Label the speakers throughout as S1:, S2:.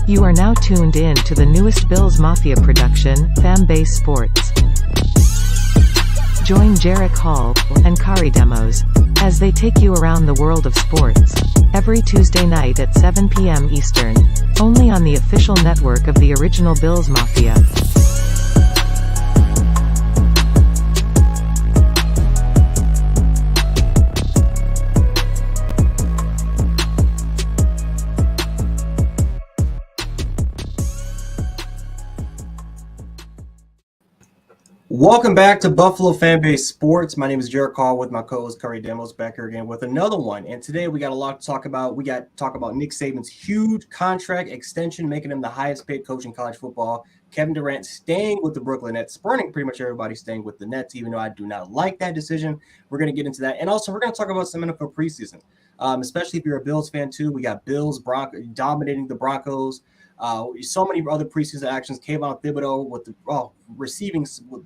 S1: You are now tuned in to the newest Bills Mafia production, Fambase Sports. Join Jarek Hall and Kari Demos as they take you around the world of sports every Tuesday night at 7 p.m. Eastern, only on the official network of the original Bills Mafia.
S2: Welcome back to Buffalo Fambase Sports. My name is Jarek Hall with my co-host Kari Demos back here again with another one. And today we got a lot to talk about. We got to talk about Nick Saban's huge contract extension, making him the highest paid coach in college football. Kevin Durant staying with the Brooklyn Nets, spurning pretty much everybody staying with the Nets, even though I do not like that decision. We're going to get into that. And also we're going to talk about some NFL preseason, especially if you're a Bills fan too. We got Bills dominating the Broncos. So many other preseason actions. Kayvon Thibodeau with the receiving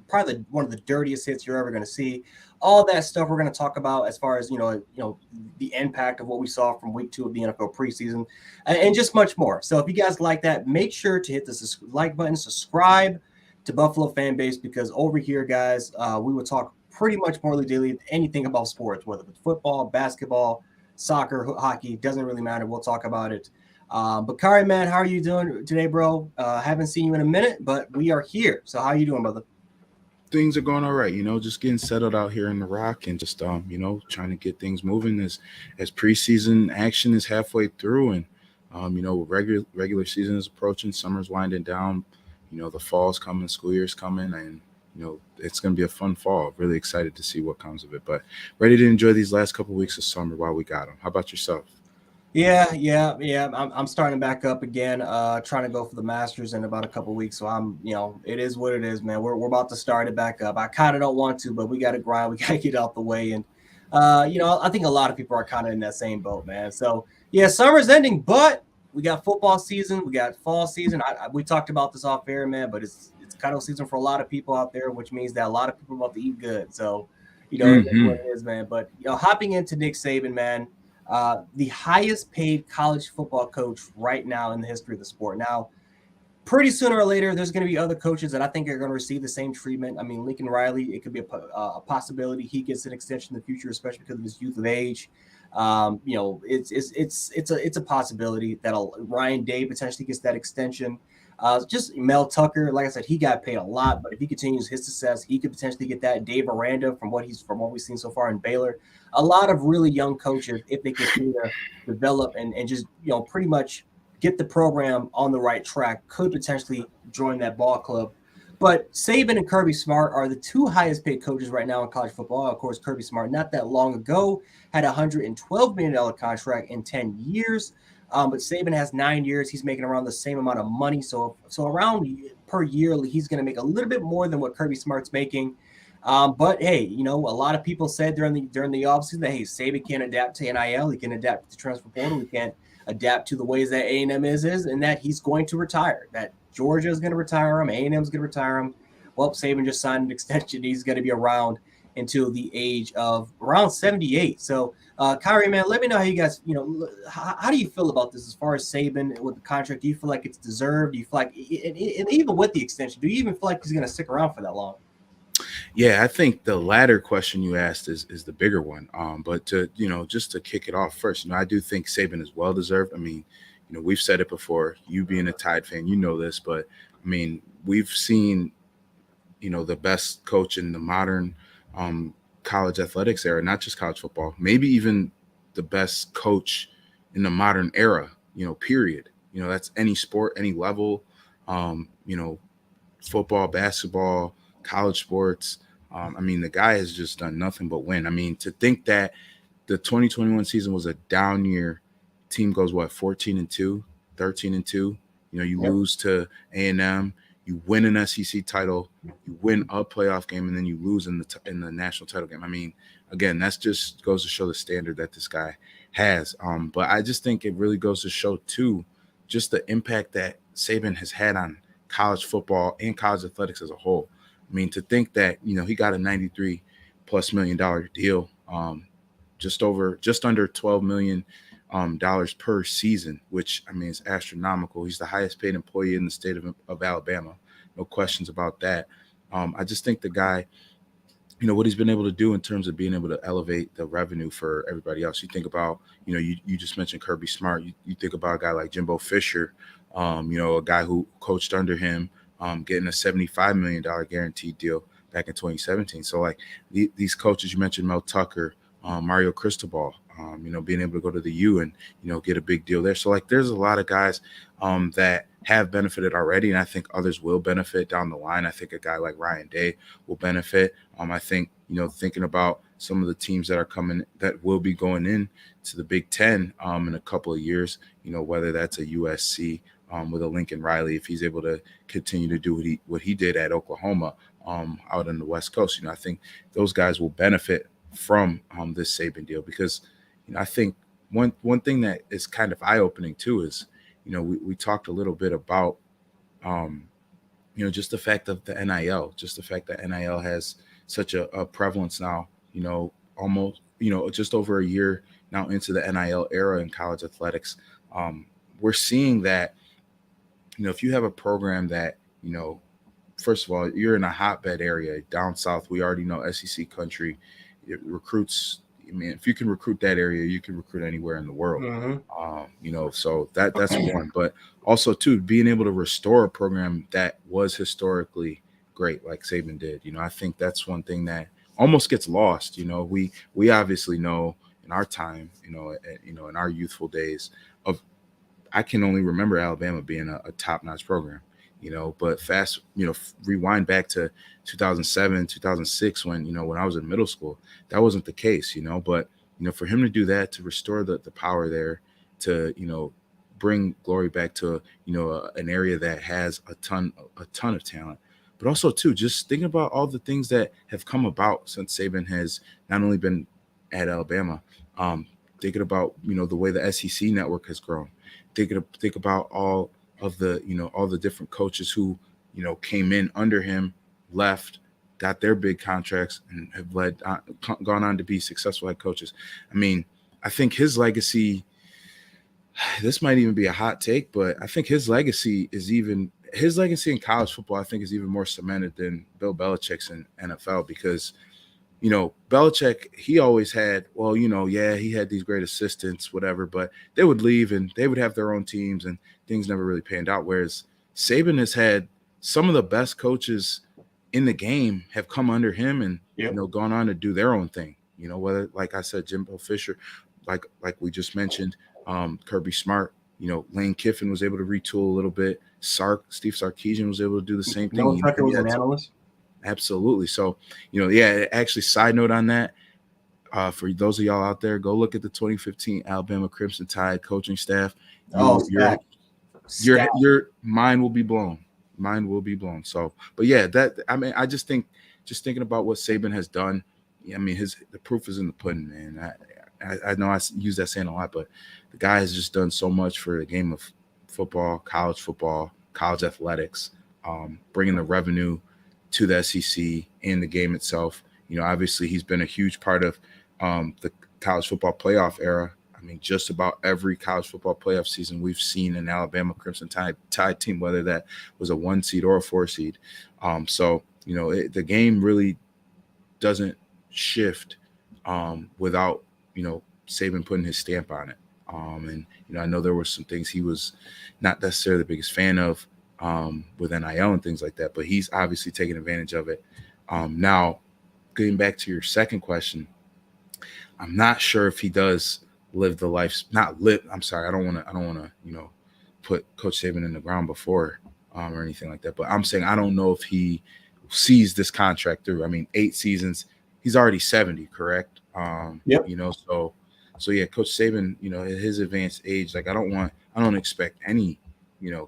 S2: probably one of the dirtiest hits you're ever going to see. All that stuff we're going to talk about as far as the impact of what we saw from week 2 of the NFL preseason, and just much more. So if you guys like that, make sure to hit the like button, subscribe to Buffalo Fanbase, because over here, guys, we will talk pretty much more daily anything about sports, whether it's football, basketball, soccer, hockey, doesn't really matter. We'll talk about it. But Kari, man, how are you doing today, bro? Haven't seen you in a minute, but we are here. So how are you doing, brother?
S3: Things are going all right, just getting settled out here in the Rock and just trying to get things moving as preseason action is halfway through, and regular season is approaching, summer's winding down, the fall's coming, school year's coming, and it's going to be a fun fall. Really excited to see what comes of it, but ready to enjoy these last couple of weeks of summer while we got them. How about yourself?
S2: Yeah. I'm starting back up again, trying to go for the Masters in about a couple of weeks. So it is what it is, man. We're about to start it back up. I kind of don't want to, but we got to grind. We got to get out the way. And, I think a lot of people are kind of in that same boat, man. So, yeah, summer's ending, but we got football season. We got fall season. We talked about this off air, man, but it's cuddle season for a lot of people out there, which means that a lot of people are about to eat good. So, it is what it is, man. But, hopping into Nick Saban, man. The highest paid college football coach right now in the history of the sport. Now, pretty sooner or later, there's going to be other coaches that I think are going to receive the same treatment. I mean, Lincoln Riley, it could be a possibility he gets an extension in the future, especially because of his youth of age. It's a possibility that Ryan Day potentially gets that extension. Just Mel Tucker, like I said, he got paid a lot, but if he continues his success, he could potentially get that. Dave Aranda, from what we've seen so far in Baylor, a lot of really young coaches, if they continue to develop and just pretty much get the program on the right track, could potentially join that ball club. But Saban and Kirby Smart are the two highest paid coaches right now in college football. Of course, Kirby Smart, not that long ago, had a $112 million contract in 10 years. But Saban has 9 years. He's making around the same amount of money. So around per year, he's going to make a little bit more than what Kirby Smart's making. But hey, a lot of people said during the offseason that, hey, Saban can't adapt to NIL. He can adapt to transfer portal. He can't adapt to the ways that A&M is, and that he's going to retire. That Georgia is going to retire him. A&M is going to retire him. Well, Saban just signed an extension. He's going to be around until the age of around 78. So, Kari, man, let me know how you guys, how do you feel about this as far as Saban with the contract? Do you feel like it's deserved? Do you feel like, and even with the extension, do you even feel like he's going to stick around for that long?
S3: Yeah, I think the latter question you asked is the bigger one. But to, just to kick it off first, I do think Saban is well deserved. I mean, we've said it before, you being a Tide fan, this, but I mean, we've seen, the best coach in the modern college athletics era, not just college football, maybe even the best coach in the modern era, period. That's any sport, any level, football, basketball, college sports. I mean, the guy has just done nothing but win. I mean, to think that the 2021 season was a down year, team goes, 14-2, 13-2, you lose to A&M, you win an SEC title, you win a playoff game, and then you lose in the national title game. I mean, again, that's just goes to show the standard that this guy has. But I just think it really goes to show, too, just the impact that Saban has had on college football and college athletics as a whole. I mean, to think that, he got a $93+ million deal, just under $12 million dollars per season, which I mean is astronomical. He's the highest paid employee in the state of Alabama. No questions about that. I just think the guy, what he's been able to do in terms of being able to elevate the revenue for everybody else. You think about, you just mentioned Kirby Smart. You think about a guy like Jimbo Fisher, a guy who coached under him, getting a $75 million guaranteed deal back in 2017. So like these coaches, you mentioned Mel Tucker, Mario Cristobal, being able to go to the U and, get a big deal there. So like there's a lot of guys that have benefited already, and I think others will benefit down the line. I think a guy like Ryan Day will benefit. I think, thinking about some of the teams that are coming, that will be going in to the Big Ten in a couple of years, whether that's a USC with a Lincoln Riley, if he's able to continue to do what he did at Oklahoma out on the West Coast, I think those guys will benefit from this Saban deal, because I think one thing that is kind of eye-opening too is, we talked a little bit about, just the fact of the NIL, just the fact that NIL has such a prevalence now, almost, just over a year now into the NIL era in college athletics. We're seeing that, if you have a program that, first of all, you're in a hotbed area down south. We already know SEC country, it recruits. I mean, if you can recruit that area, you can recruit anywhere in the world. So that's one. But also, too, being able to restore a program that was historically great, like Saban did. I think that's one thing that almost gets lost. We obviously know in our time, in our youthful days I can only remember Alabama being a top-notch program. But rewind back to 2007, 2006, when I was in middle school, that wasn't the case, but, for him to do that, to restore the power there, to, bring glory back to, an area that has a ton of talent, but also too, just thinking about all the things that have come about since Saban has not only been at Alabama, thinking about, the way the SEC network has grown, think about all of the, all the different coaches who, came in under him, left, got their big contracts, and have gone on to be successful head coaches. I mean, I think his legacy, this might even be a hot take, but I think his legacy in college football, I think, is even more cemented than Bill Belichick's in NFL, because, Belichick, he always had, he had these great assistants, whatever, but they would leave and they would have their own teams and things never really panned out. Whereas Saban has had some of the best coaches in the game have come under him and, gone on to do their own thing, whether, like I said, Jimbo Fisher, like we just mentioned, Kirby Smart, Lane Kiffin was able to retool a little bit. Steve Sarkisian was able to do the same thing.
S2: Mel Tucker was an analyst.
S3: Absolutely. So, actually, side note on that, for those of y'all out there, go look at the 2015 Alabama Crimson Tide coaching staff. Your mind will be blown. Mind will be blown. So, but yeah, I just think, just thinking about what Saban has done, I mean, the proof is in the pudding, man. I know I use that saying a lot, but the guy has just done so much for the game of football, college athletics, bringing the revenue to the SEC and the game itself. Obviously he's been a huge part of the college football playoff era. I mean, just about every college football playoff season we've seen an Alabama Crimson Tide team, whether that was a 1 seed or a 4 seed. The game really doesn't shift without, Saban putting his stamp on it. I know there were some things he was not necessarily the biggest fan of with NIL and things like that, but he's obviously taking advantage of it. Now, getting back to your second question, I'm not sure if he does live the life. I'm sorry. I don't want to, put Coach Saban in the ground before or anything like that. But I'm saying I don't know if he sees this contract through. I mean, 8 seasons. He's already 70, correct?
S2: Yep.
S3: So yeah, Coach Saban, at his advanced age, like I don't expect any,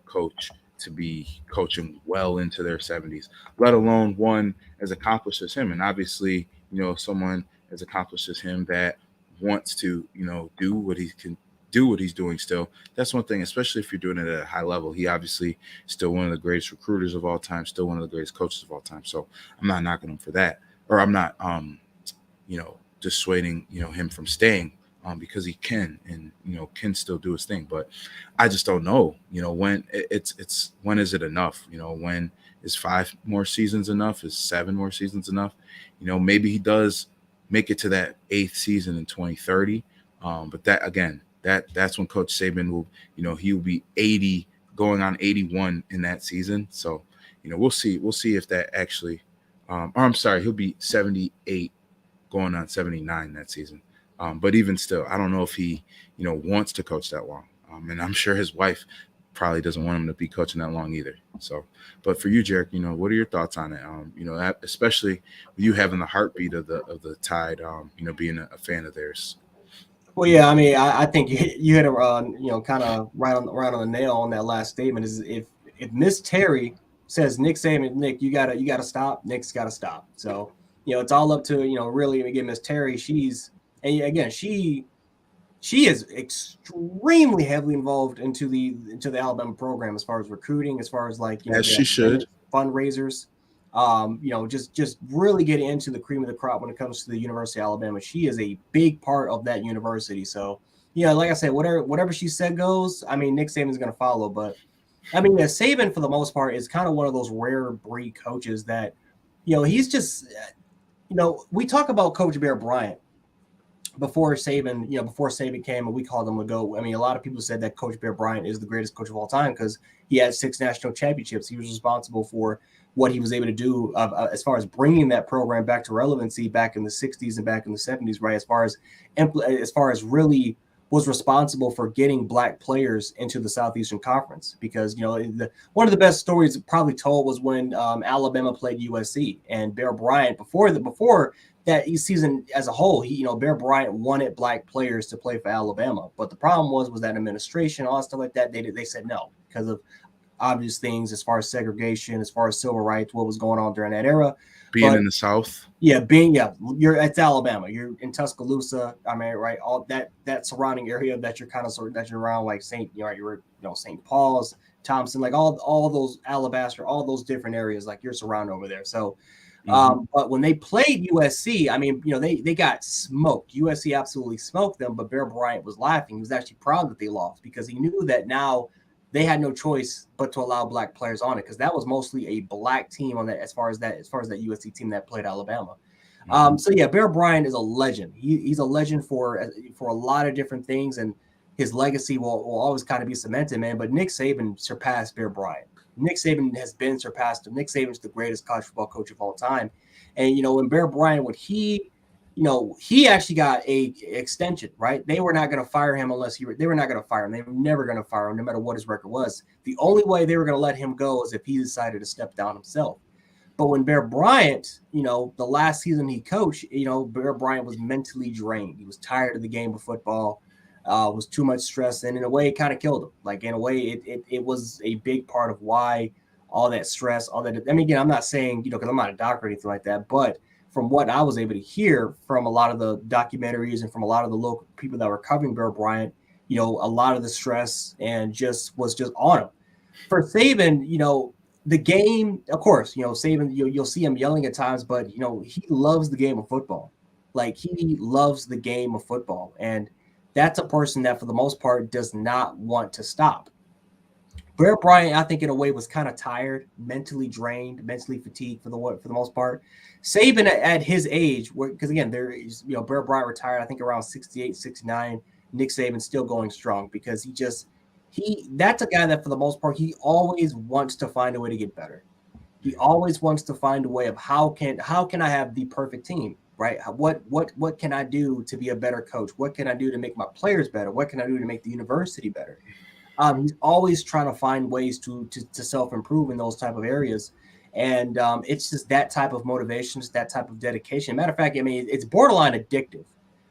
S3: coach to be coaching well into their 70s, let alone one as accomplished as him. And obviously, someone as accomplished as him that wants to, do what he can do, what he's doing still. That's one thing, especially if you're doing it at a high level. He obviously still one of the greatest recruiters of all time, still one of the greatest coaches of all time. So I'm not knocking him for that, or I'm not, dissuading, him from staying because he can, and can still do his thing. But I just don't know, when it's when is it enough? When is 5 more seasons enough? Is 7 more seasons enough? Maybe he does make it to that 8th season in 2030. But that again, that's when Coach Saban will, he will be 80, going on 81 in that season. So, we'll see if that actually, or I'm sorry, he'll be 78 going on 79 that season. But even still, I don't know if he, wants to coach that long. And I'm sure his wife probably doesn't want him to be coaching that long either. So, but for you, Jarek, what are your thoughts on it? Especially with you having the heartbeat of the Tide, being a fan of theirs.
S2: Well, yeah, I mean, I think you hit it, kind of right on the nail on that last statement. Is if Miss Terry says Nick Saban, Nick, you gotta stop. Nick's gotta stop. So it's all up to really again Miss Terry. She is extremely heavily involved into the Alabama program as far as recruiting, as far as
S3: as she should,
S2: fundraisers. Just really get into the cream of the crop when it comes to the University of Alabama. She is a big part of that university. So, like I said, whatever she said goes. I mean, Nick Saban's going to follow. But, I mean, Saban, for the most part, is kind of one of those rare breed coaches that, he's just, we talk about Coach Bear Bryant before Saban came and we called him a GOAT. I mean, a lot of people said that Coach Bear Bryant is the greatest coach of all time because he had 6 national championships. He was responsible for what he was able to do as far as bringing that program back to relevancy back in the 60s and back in the 70s, right? As far as really was responsible for getting black players into the Southeastern Conference, because one of the best stories probably told was when Alabama played USC, and Bear Bryant before that season as a whole, Bear Bryant wanted black players to play for Alabama, but the problem was that administration, all that stuff like that, they said no because of obvious things as far as segregation, as far as civil rights, what was going on during that era.
S3: Being in the South.
S2: It's Alabama. You're in Tuscaloosa. I mean, right, all that surrounding area that you're that you're around, like St. Paul's, Thompson, like all those Alabaster, all those different areas, like you're surrounded over there. So, but when they played USC, I mean, they got smoked. USC absolutely smoked them, but Bear Bryant was laughing. He was actually proud that they lost because he knew that now they had no choice but to allow black players on it, because that was mostly a black team on that as far as that USC team that played Alabama. So yeah, Bear Bryant is a legend. He's a legend for a lot of different things, and his legacy will always kind of be cemented, man. But Nick Saban surpassed Bear Bryant. Nick Saban has been surpassed. Nick Saban's the greatest college football coach of all time. And when Bear Bryant, he actually got a extension, right? They were not going to fire him they were not going to fire him. They were never going to fire him, no matter what his record was. The only way they were going to let him go is if he decided to step down himself. But when Bear Bryant, the last season he coached, Bear Bryant was mentally drained. He was tired of the game of football, was too much stress, and in a way, it kind of killed him. Like, in a way, it was a big part of why all that stress, all that. I mean, again, I'm not saying, because I'm not a doctor or anything like that, but from what I was able to hear from a lot of the documentaries and from a lot of the local people that were covering Bear Bryant, a lot of the stress and was just on him. For Saban, the game, of course, Saban, you'll see him yelling at times, but, he loves the game of football. Like, he loves the game of football. And that's a person that, for the most part, does not want to stop. Bear Bryant, I think, in a way, was kind of tired, mentally drained, mentally fatigued for the most part. Saban at his age, because again, Bear Bryant retired, I think, around 68, 69. Nick Saban still going strong because that's a guy that, for the most part, he always wants to find a way to get better. He always wants to find a way of how can I have the perfect team, right? What can I do to be a better coach? What can I do to make my players better? What can I do to make the university better? He's always trying to find ways to self-improve in those type of areas. And it's just that type of motivation, just that type of dedication. Matter of fact, I mean, it's borderline addictive,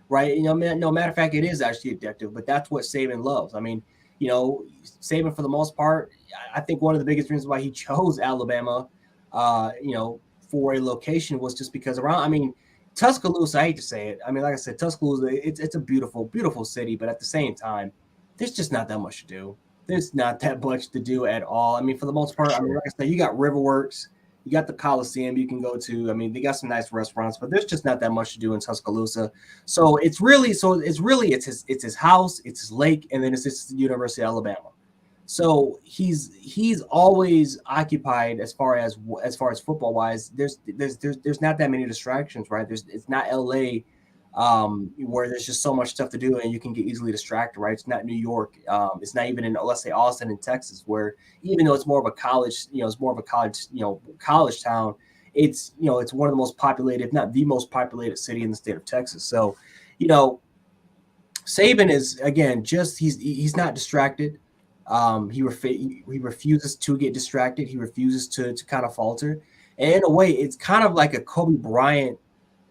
S2: right? Matter of fact, it is actually addictive, but that's what Saban loves. I mean, Saban, for the most part, I think one of the biggest reasons why he chose Alabama, for a location was just because Tuscaloosa, I hate to say it. I mean, like I said, Tuscaloosa, it's a beautiful, beautiful city, but at the same time, there's just not that much to do. There's not that much to do at all. I mean, for the most part, like I said, you got Riverworks, You got the Coliseum you can go to. I mean, they got some nice restaurants, but there's just not that much to do in Tuscaloosa. So it's really it's his house, it's his lake, and then it's just the University of Alabama. So he's always occupied as far as football wise. There's not that many distractions, right? It's not LA, where there's just so much stuff to do and you can get easily distracted, right? It's not New York. It's not even in, let's say, Austin in Texas, where even though it's more of a college, it's more of a college, college town. It's it's one of the most populated, if not the most populated city in the state of Texas. So, you know, Saban is, again, just he's not distracted. He refuses to get distracted. He refuses to kind of falter. And in a way, it's kind of like a Kobe Bryant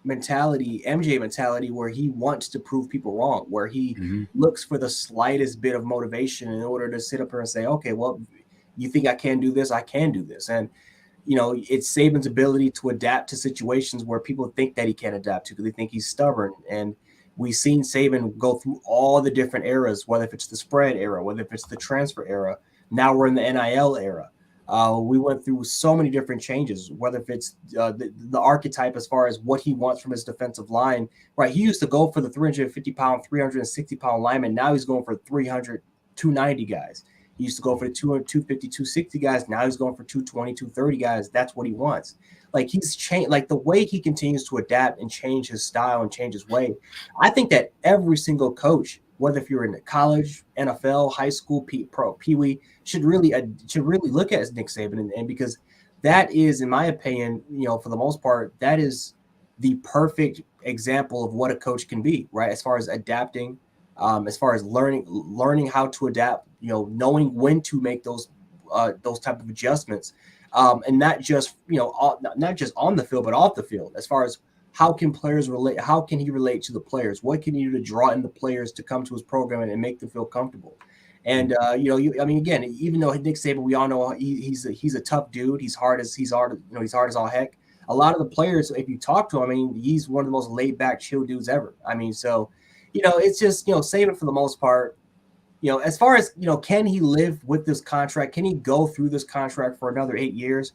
S2: mentality, MJ mentality, where he wants to prove people wrong, where he looks for the slightest bit of motivation in order to sit up here and say, okay, well, you think I can do this? I can do this. And, it's Saban's ability to adapt to situations where people think that he can't adapt to because they think he's stubborn. And we've seen Saban go through all the different eras, whether if it's the spread era, whether if it's the transfer era. Now we're in the NIL era. We went through so many different changes, whether if it's the archetype as far as what he wants from his defensive line, right? He used to go for the 350-pound, 360-pound lineman. Now he's going for 300, 290 guys. He used to go for the 200, 250, 260 guys. Now he's going for 220, 230 guys. That's what he wants. Like, he's changed, like the way he continues to adapt and change his style and change his way. I think that every single coach, whether if you're in college, NFL, high school, pro, peewee, should really look at Nick Saban, and because that is, in my opinion, for the most part, that is the perfect example of what a coach can be, right? As far as adapting, as far as learning how to adapt, knowing when to make those type of adjustments, and not just not just on the field but off the field. As far as how can players relate? How can he relate to the players? What can he do to draw in the players to come to his program and make them feel comfortable? And again, even though Nick Saban, we all know he's a tough dude. He's hard as all heck. A lot of the players, if you talk to him, I mean, he's one of the most laid back, chill dudes ever. I mean, so it's just Saban for the most part. As far as can he live with this contract? Can he go through this contract for another 8 years?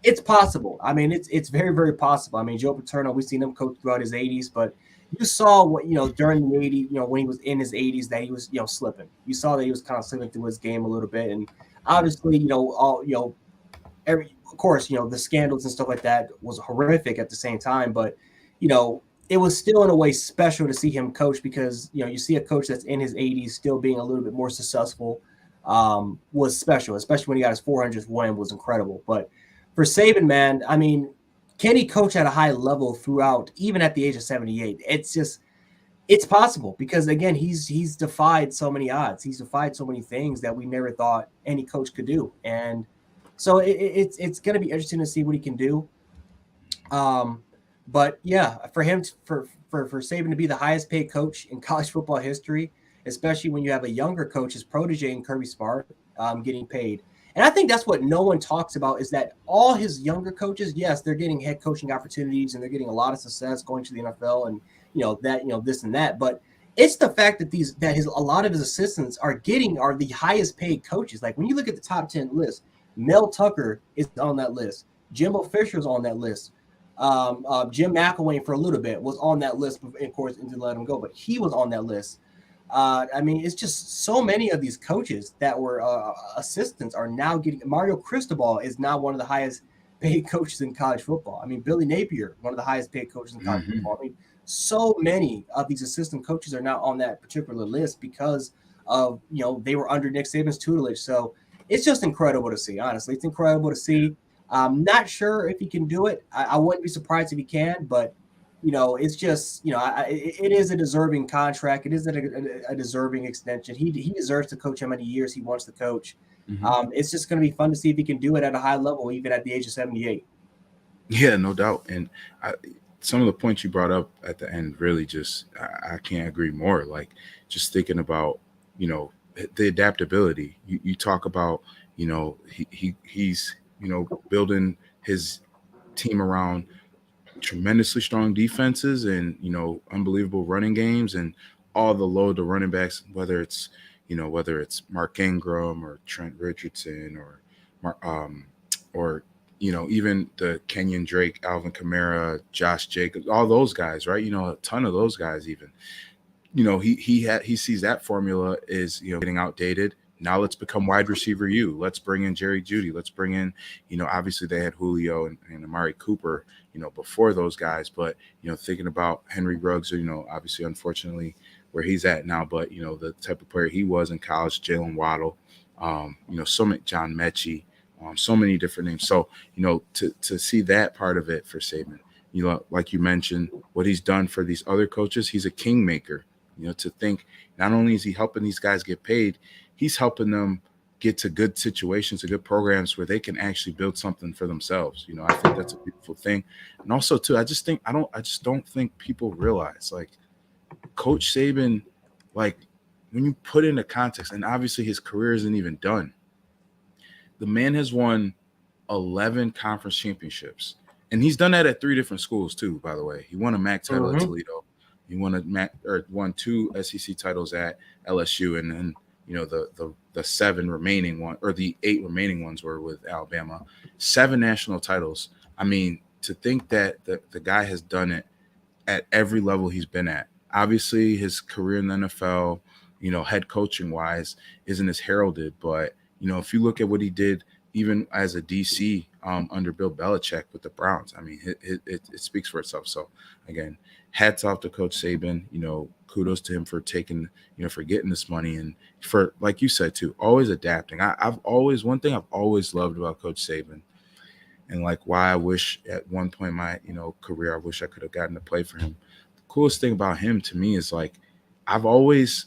S2: It's possible. I mean, it's very, very possible. I mean, Joe Paterno, we've seen him coach throughout his 80s, but you saw what during the 80s, when he was in his 80s, that he was slipping. You saw that he was kind of slipping through his game a little bit, and obviously, of course, the scandals and stuff like that was horrific at the same time, but it was still in a way special to see him coach because you see a coach that's in his 80s still being a little bit more successful, was special, especially when he got his 400th win, was incredible. But for Saban, man, I mean, can he coach at a high level throughout, even at the age of 78? It's possible because, again, he's defied so many odds. He's defied so many things that we never thought any coach could do. And so it's going to be interesting to see what he can do. But yeah, for him, for Saban to be the highest paid coach in college football history, especially when you have a younger coach, his protege in Kirby Smart, getting paid. And I think that's what no one talks about, is that all his younger coaches, yes, they're getting head coaching opportunities and they're getting a lot of success going to the NFL and this and that. But it's the fact that a lot of his assistants are the highest paid coaches. Like, when you look at the top 10 list, Mel Tucker is on that list. Jimbo Fisher's on that list. Jim McElwain for a little bit was on that list, of course, and didn't let him go, but he was on that list. I mean, it's just so many of these coaches that were assistants are now getting. Mario Cristobal is now one of the highest paid coaches in college football. I mean, Billy Napier, one of the highest paid coaches in college football. I mean, so many of these assistant coaches are now on that particular list because of they were under Nick Saban's tutelage. So it's just incredible to see. Honestly, it's incredible to see. I'm not sure if he can do it. I wouldn't be surprised if he can, but it's just it is a deserving contract. It is a deserving extension. He deserves to coach how many years he wants to coach. It's just going to be fun to see if he can do it at a high level, even at the age of 78. Yeah,
S3: no doubt. And some of the points you brought up at the end really just I can't agree more. Like, just thinking about the adaptability. You talk about he's building his team around tremendously strong defenses and unbelievable running games and all the load to running backs, whether it's Mark Ingram or Trent Richardson or even the Kenyon Drake, Alvin Kamara, Josh Jacobs, all those guys, right? A ton of those guys even. He sees that formula is getting outdated. Now let's become wide receiver U. Let's bring in Jerry Jeudy. Let's bring in, obviously they had Julio and Amari Cooper, before those guys. But thinking about Henry Ruggs, obviously unfortunately where he's at now, but the type of player he was in college, Jalen Waddle, so many John Mechie, so many different names. So to see that part of it for Saban, like you mentioned, what he's done for these other coaches, he's a kingmaker. To think not only is he helping these guys get paid, he's helping them get to good situations, to good programs where they can actually build something for themselves. I think that's a beautiful thing. And also too, I just don't think people realize, like, Coach Saban, like, when you put into context, and obviously his career isn't even done, the man has won 11 conference championships. And he's done that at 3 different schools too, by the way. He won a MAC title at Toledo. He won 2 SEC titles at LSU, and then the 7 remaining one, or the 8 remaining ones, were with Alabama. 7 national titles. I mean, to think that the guy has done it at every level he's been at. Obviously, his career in the NFL, head coaching wise, isn't as heralded. But if you look at what he did, even as a DC under Bill Belichick with the Browns, I mean, it speaks for itself. So again, hats off to Coach Saban. Kudos to him for taking, for getting this money, and for, like you said too, always adapting. One thing I've always loved about Coach Saban, and like why I wish at one point in my career, I wish I could have gotten to play for him. The coolest thing about him to me is, like, I've always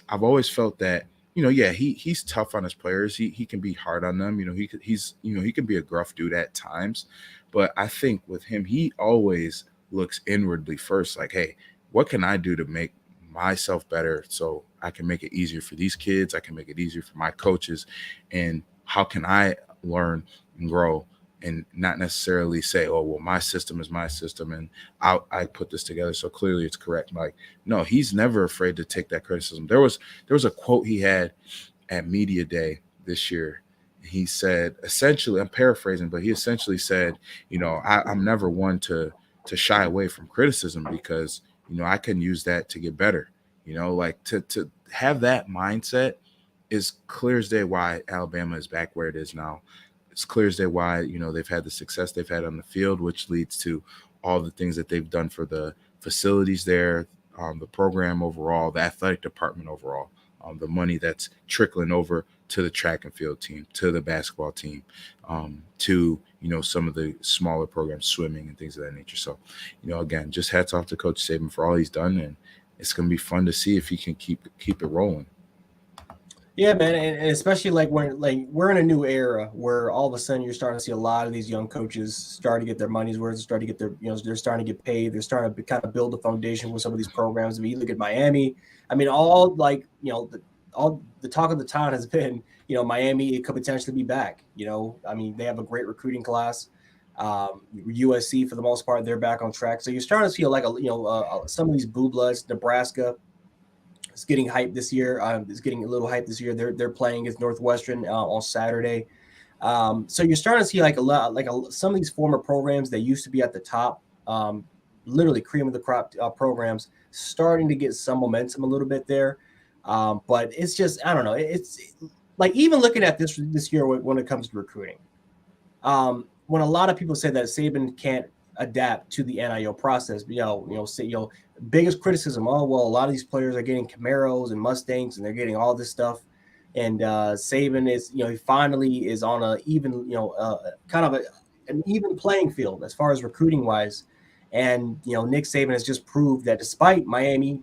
S3: felt that, he's tough on his players. He can be hard on them. He can be a gruff dude at times, but I think with him, he always looks inwardly first. Like, hey, what can I do to make myself better so I can make it easier for these kids? I can make it easier for my coaches, and how can I learn and grow? And not necessarily say, oh, well, my system is my system and I put this together, so clearly it's correct. Like, no, he's never afraid to take that criticism. There was a quote he had at Media Day this year. He said, essentially, I'm paraphrasing, but he essentially said, I'm never one to shy away from criticism, because, I can use that to get better. Like, to have that mindset is clear as day why Alabama is back where it is now. It's clear as day why, they've had the success they've had on the field, which leads to all the things that they've done for the facilities there, the program overall, the athletic department overall, the money that's trickling over to the track and field team, to the basketball team, to, some of the smaller programs, swimming and things of that nature. So, again, just hats off to Coach Saban for all he's done, and it's going to be fun to see if he can keep it rolling.
S2: Yeah, man, and especially we're in a new era where all of a sudden you're starting to see a lot of these young coaches starting to get their money's worth, starting to get their, they're starting to get paid. They're starting to kind of build a foundation with some of these programs. I mean, you look at Miami. I mean, all the talk of the town has been, Miami, it could potentially be back. I mean, they have a great recruiting class. USC, for the most part, they're back on track. So you're starting to see some of these blue bloods, Nebraska. It's getting hyped this year. It's getting a little hyped this year. They're playing against Northwestern on Saturday. So you're starting to see some of these former programs that used to be at the top, literally cream of the crop programs, starting to get some momentum a little bit there. But it's just, I don't know. It's like, even looking at this year when it comes to recruiting, when a lot of people say that Saban can't adapt to the NIL process, biggest criticism, a lot of these players are getting Camaros and Mustangs and they're getting all this stuff. And Saban is, he finally is on a even, kind of an even playing field as far as recruiting wise. And, Nick Saban has just proved that despite Miami,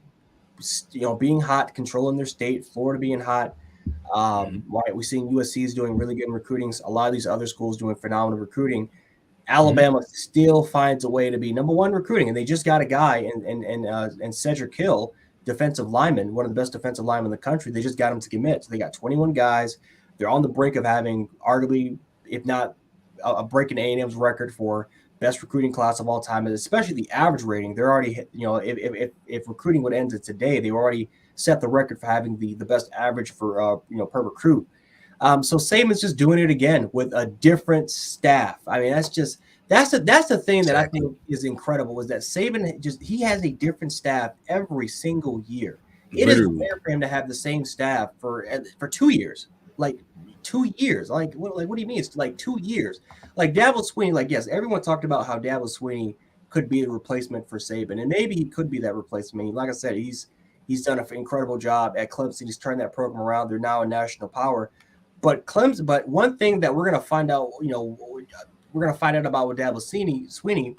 S2: being hot, controlling their state, Florida being hot, we're seeing USC is doing really good in recruiting. A lot of these other schools doing phenomenal recruiting. Alabama still finds a way to be number one recruiting, and they just got a guy and Cedric Hill, defensive lineman, one of the best defensive linemen in the country. They just got him to commit. So they got 21 guys. They're on the brink of having arguably, if not a breaking A&M's record for best recruiting class of all time, and especially the average rating. They're already, if recruiting would end today, they already set the record for having the best average for per recruit. So Saban's just doing it again with a different staff. I mean, that's the thing that I
S3: Exactly.
S2: think is incredible is that Saban he has a different staff every single year. It is
S3: Literally.
S2: rare for him to have the same staff for 2 years, like 2 years. What do you mean? It's like 2 years. Like Dabo Sweeney, like yes, everyone talked about how Dabo Sweeney could be a replacement for Saban, and maybe he could be that replacement. Like I said, he's done an incredible job at Clemson. He's turned that program around. They're now a national power. But one thing that we're gonna find out, we're gonna find out about with Dabo Sweeney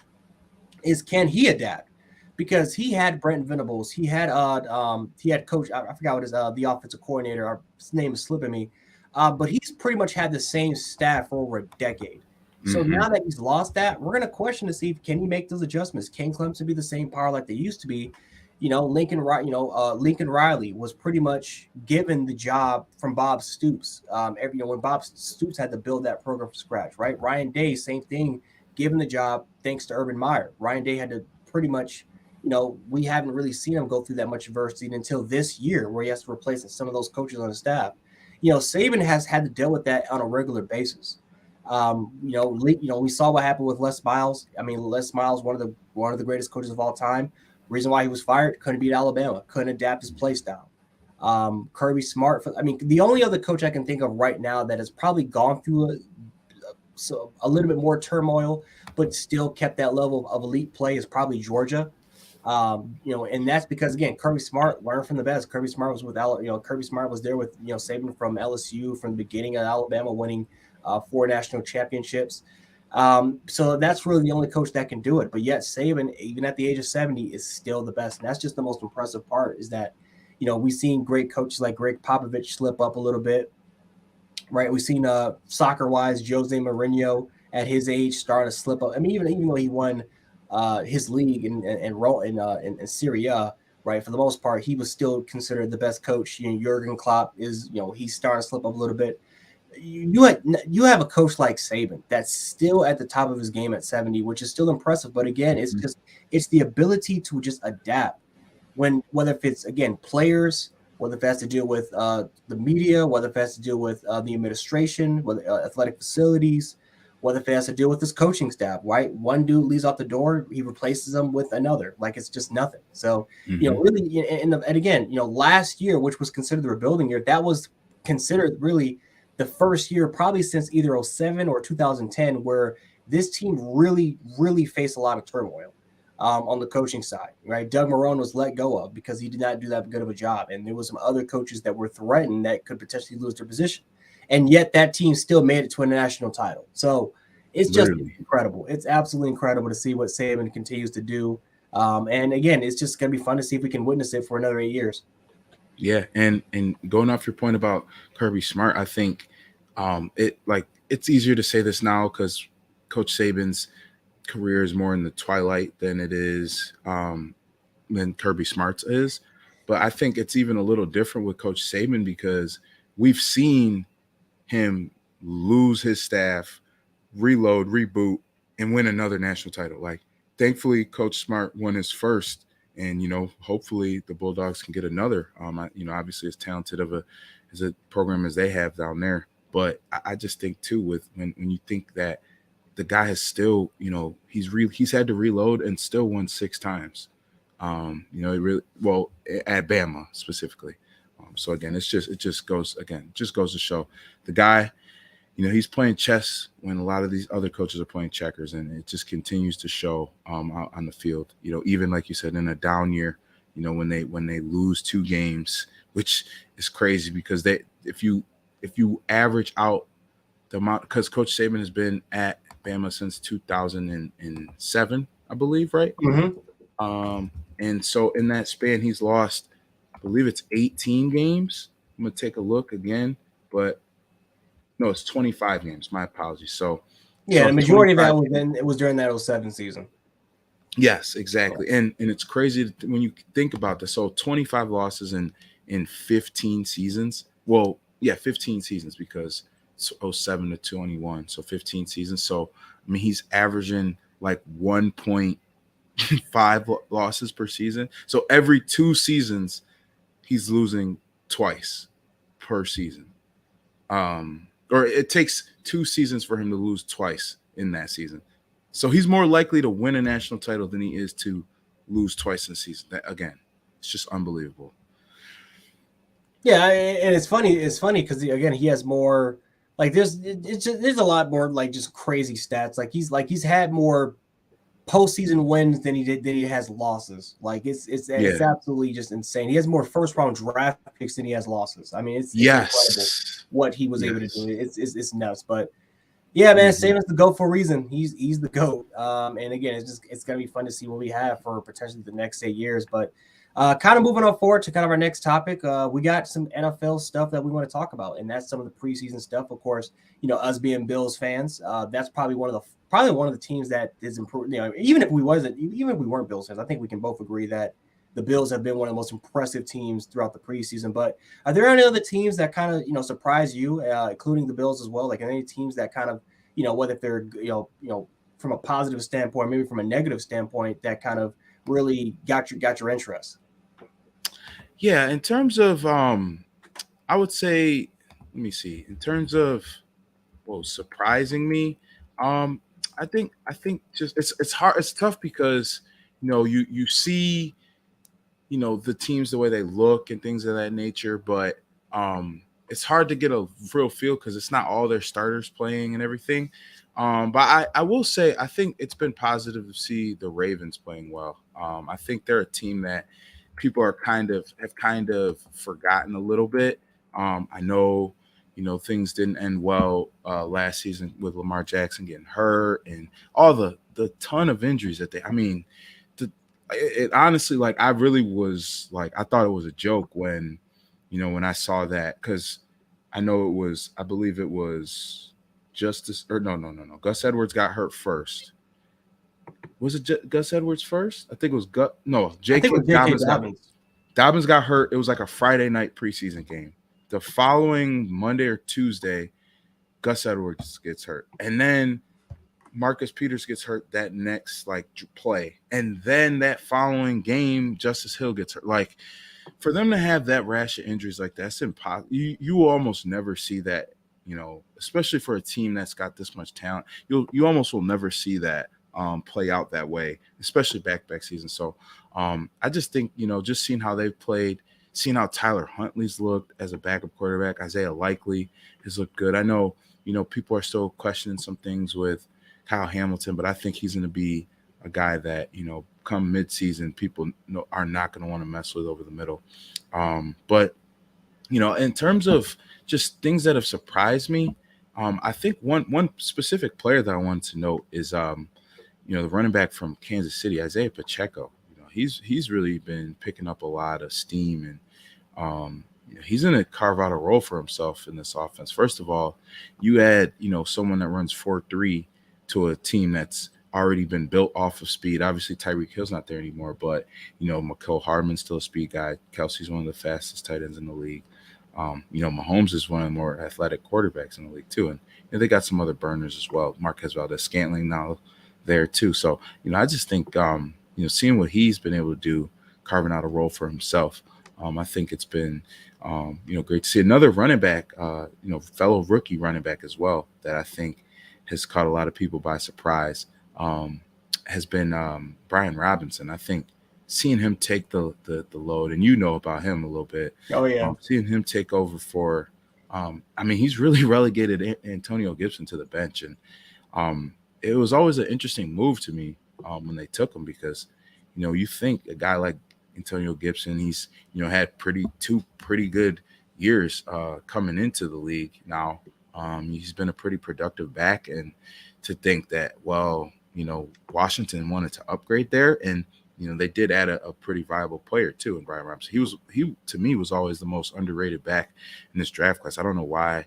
S2: is can he adapt? Because he had Brent Venables, he had coach. I forgot what the offensive coordinator. His name is slipping me, but he's pretty much had the same staff for over a decade. So now that he's lost that, we're gonna question to see can he make those adjustments. Can Clemson be the same power like they used to be? Lincoln Riley was pretty much given the job from Bob Stoops. When Bob Stoops had to build that program from scratch, right? Ryan Day, same thing, given the job thanks to Urban Meyer. Ryan Day had to pretty much, we haven't really seen him go through that much adversity until this year, where he has to replace some of those coaches on his staff. Saban has had to deal with that on a regular basis. We saw what happened with Les Miles. I mean, Les Miles, one of the greatest coaches of all time. Reason why he was fired, couldn't beat Alabama, couldn't adapt his play style. Kirby Smart. The only other coach I can think of right now that has probably gone through a little bit more turmoil, but still kept that level of elite play is probably Georgia. And that's because again, Kirby Smart learned from the best. Kirby Smart was Kirby Smart was there with Saban from LSU from the beginning of Alabama, winning 4 national championships. So that's really the only coach that can do it. But yet Saban, even at the age of 70, is still the best. And that's just the most impressive part is that, we've seen great coaches like Greg Popovich slip up a little bit, right? We've seen soccer-wise, Jose Mourinho at his age starting to slip up. I mean, even though he won his league in Syria, right? For the most part, he was still considered the best coach. Jurgen Klopp is, he's starting to slip up a little bit. You have a coach like Saban that's still at the top of his game at 70, which is still impressive. But again, it's the ability to just adapt whether if it's again players, whether if it has to deal with the media, whether if it has to deal with the administration, whether athletic facilities, whether if it has to deal with his coaching staff. Right, one dude leaves off the door, he replaces them with another, like it's just nothing. So really, and again, last year, which was considered the rebuilding year, that was considered really the first year probably since either 07 or 2010 where this team really, really faced a lot of turmoil on the coaching side, right? Doug Marrone was let go of because he did not do that good of a job. And there was some other coaches that were threatened that could potentially lose their position. And yet that team still made it to a national title. So it's just incredible. It's absolutely incredible to see what Saban continues to do. And again, it's just going to be fun to see if we can witness it for another 8 years.
S3: Yeah, and going off your point about Kirby Smart, I think it's easier to say this now because Coach Saban's career is more in the twilight than it is than Kirby Smart's is. But I think it's even a little different with Coach Saban because we've seen him lose his staff, reload, reboot, and win another national title. Like, thankfully, Coach Smart won his first. And, hopefully the Bulldogs can get another. Obviously as talented as a program as they have down there. But I just think, too, with when you think that the guy has still, he's had to reload and still won 6 times. It really at Bama specifically. So, again, it just goes to show the guy, he's playing chess when a lot of these other coaches are playing checkers, and it just continues to show out on the field. Even like you said, in a down year, when they lose 2 games, which is crazy because if you average out the amount, because Coach Saban has been at Bama since 2007, I believe, right?
S2: Mm-hmm.
S3: And so in that span, he's lost, I believe it's 18 games. I'm gonna take a look again, but no, it's 25 games. My apologies. So
S2: the majority of that was during that 07 season.
S3: Yes, exactly. And it's crazy when you think about this. So 25 losses in 15 seasons. Well, yeah, 15 seasons because it's 07 to 21. So 15 seasons. So, I mean, he's averaging like 1.5 losses per season. So every 2 seasons, he's losing twice per season. or it takes 2 seasons for him to lose twice in that season. So he's more likely to win a national title than he is to lose twice in a season. That, again, it's just unbelievable.
S2: Yeah, and it's funny. It's funny because again, he has more. Like there's a lot more like just crazy stats. He's had more postseason wins than he has losses. Like it's
S3: Yeah.
S2: absolutely just insane. He has more first round draft picks than he has losses. I mean, it's incredible
S3: Yes.
S2: what he was able to do.
S3: Yes.
S2: It's nuts. But yeah, man,
S3: Mhm.
S2: Saban's the GOAT for a reason. He's the GOAT. And again, it's gonna be fun to see what we have for potentially the next 8 years. But kind of moving on forward to kind of our next topic, we got some NFL stuff that we want to talk about, and that's some of the preseason stuff. Of course, us being Bills fans, that's probably one of the teams that is improved. Even if we weren't Bills fans, I think we can both agree that the Bills have been one of the most impressive teams throughout the preseason. But are there any other teams that kind of surprise you, including the Bills as well? Like any teams that kind of whether if they're from a positive standpoint, maybe from a negative standpoint, that kind of really got your interest?
S3: Yeah, in terms of I would say, let me see. In terms of surprising me, um I think just it's hard, it's tough because you see the teams the way they look and things of that nature, but it's hard to get a real feel because it's not all their starters playing and everything. But I will say I think it's been positive to see the Ravens playing well. I think they're a team that people are kind of forgotten a little bit. I know things didn't end well last season with Lamar Jackson getting hurt and all the ton of injuries that they. I mean, it honestly, like, I really was like, I thought it was a joke when when I saw that, because I believe it was Justice, or no, Gus Edwards got hurt first. Was it Gus Edwards first? I think it was no,
S2: I think
S3: J.K.
S2: with J.K.
S3: Dobbins got
S2: Dobbins.
S3: hurt. It was like a Friday night preseason game. The following Monday or Tuesday, Gus Edwards gets hurt, and then Marcus Peters gets hurt that next play, and then that following game, Justice Hill gets hurt. Like, for them to have that rash of injuries like that's impossible. You will almost never see that, especially for a team that's got this much talent. You almost will never see that play out that way, especially back season. So I just think just seeing how they've played, seeing how Tyler Huntley's looked as a backup quarterback, Isaiah Likely has looked good. I know people are still questioning some things with Kyle Hamilton, but I think he's going to be a guy that come midseason people are not going to want to mess with over the middle. But in terms of just things that have surprised me, I think one specific player that I wanted to note is the running back from Kansas City, Isaiah Pacheco. He's really been picking up a lot of steam, and he's going to carve out a role for himself in this offense. First of all, you add someone that runs 4.3 to a team that's already been built off of speed. Obviously, Tyreek Hill's not there anymore, but Mecole Hardman's still a speed guy. Kelsey's one of the fastest tight ends in the league. Mahomes is one of the more athletic quarterbacks in the league too, and they got some other burners as well. Marquez Valdez-Scantling now there too. So I just think seeing what he's been able to do, carving out a role for himself, I think it's been great to see another running back, fellow rookie running back as well, that I think has caught a lot of people by surprise. Has been Brian Robinson. I think seeing him take the load, and about him a little bit.
S2: Oh yeah.
S3: Seeing him take over for, he's really relegated Antonio Gibson to the bench, and it was always an interesting move to me when they took him, because you think a guy like Antonio Gibson, he's had two pretty good years coming into the league now. He's been a pretty productive back, and to think that, Washington wanted to upgrade there, and they did add a pretty viable player too in Brian Robinson. He to me was always the most underrated back in this draft class. I don't know why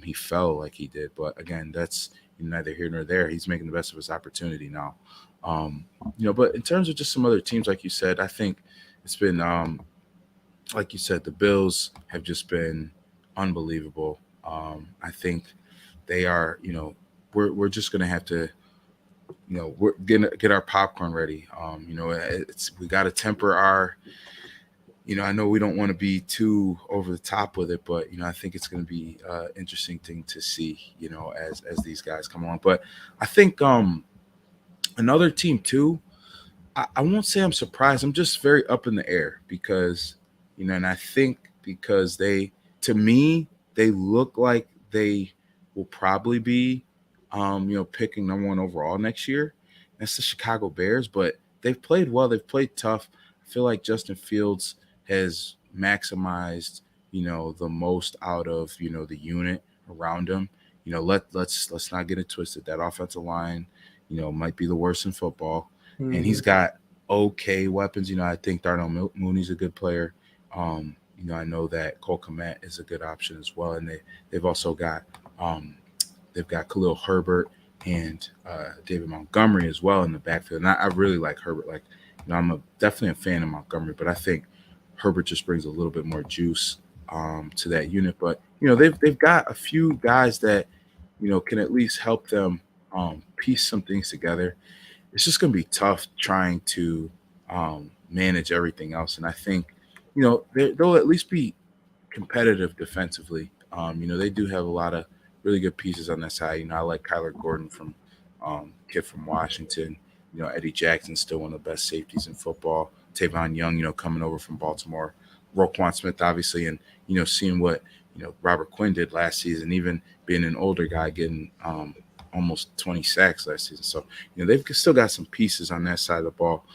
S3: he fell like he did, but again, that's neither here nor there. He's making the best of his opportunity now. But in terms of just some other teams, like you said, I think it's been like you said, the Bills have just been unbelievable. I think they are, we're just going to have to, we're gonna get our popcorn ready. We got to temper I know we don't want to be too over the top with it, but I think it's going to be an interesting thing to see, as these guys come along. But I think another team too. I won't say I'm surprised. I'm just very up in the air because, and I think because to me, they look like they will probably be, picking number one overall next year. That's the Chicago Bears, but they've played well. They've played tough. I feel like Justin Fields has maximized, the most out of, the unit around him. Let's not get it twisted. That offensive line, might be the worst in football. And he's got okay weapons. I think Darnell Mooney's a good player. I know that Cole Kmet is a good option as well. And they've also got Khalil Herbert and David Montgomery as well in the backfield. And I really like Herbert. Like, I'm definitely a fan of Montgomery, but I think Herbert just brings a little bit more juice to that unit. But they've got a few guys that can at least help them piece some things together. It's just going to be tough trying to manage everything else. And I think, they'll at least be competitive defensively. They do have a lot of really good pieces on that side. I like Kyler Gordon from kid from Washington. Eddie Jackson's still one of the best safeties in football. Tavon Young, coming over from Baltimore. Roquan Smith, obviously, and, seeing what, Robert Quinn did last season, even being an older guy getting almost 20 sacks last season. So, they've still got some pieces on that side of the ball.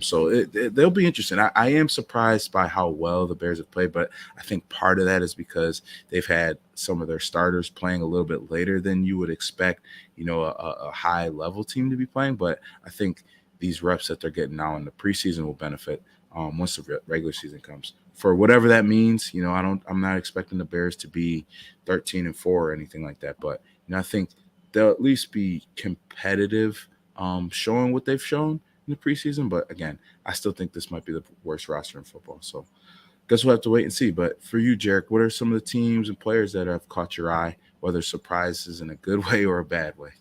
S3: So they'll be interesting. I am surprised by how well the Bears have played, but I think part of that is because they've had some of their starters playing a little bit later than you would expect, a high level team to be playing. But I think these reps that they're getting now in the preseason will benefit once the regular season comes. For whatever that means, I'm not expecting the Bears to be 13-4 or anything like that. But I think they'll at least be competitive, showing what they've shown in the preseason. But again, I still think this might be the worst roster in football. So guess we'll have to wait and see. But for you, Jarek, what are some of the teams and players that have caught your eye, whether surprises in a good way or a bad way?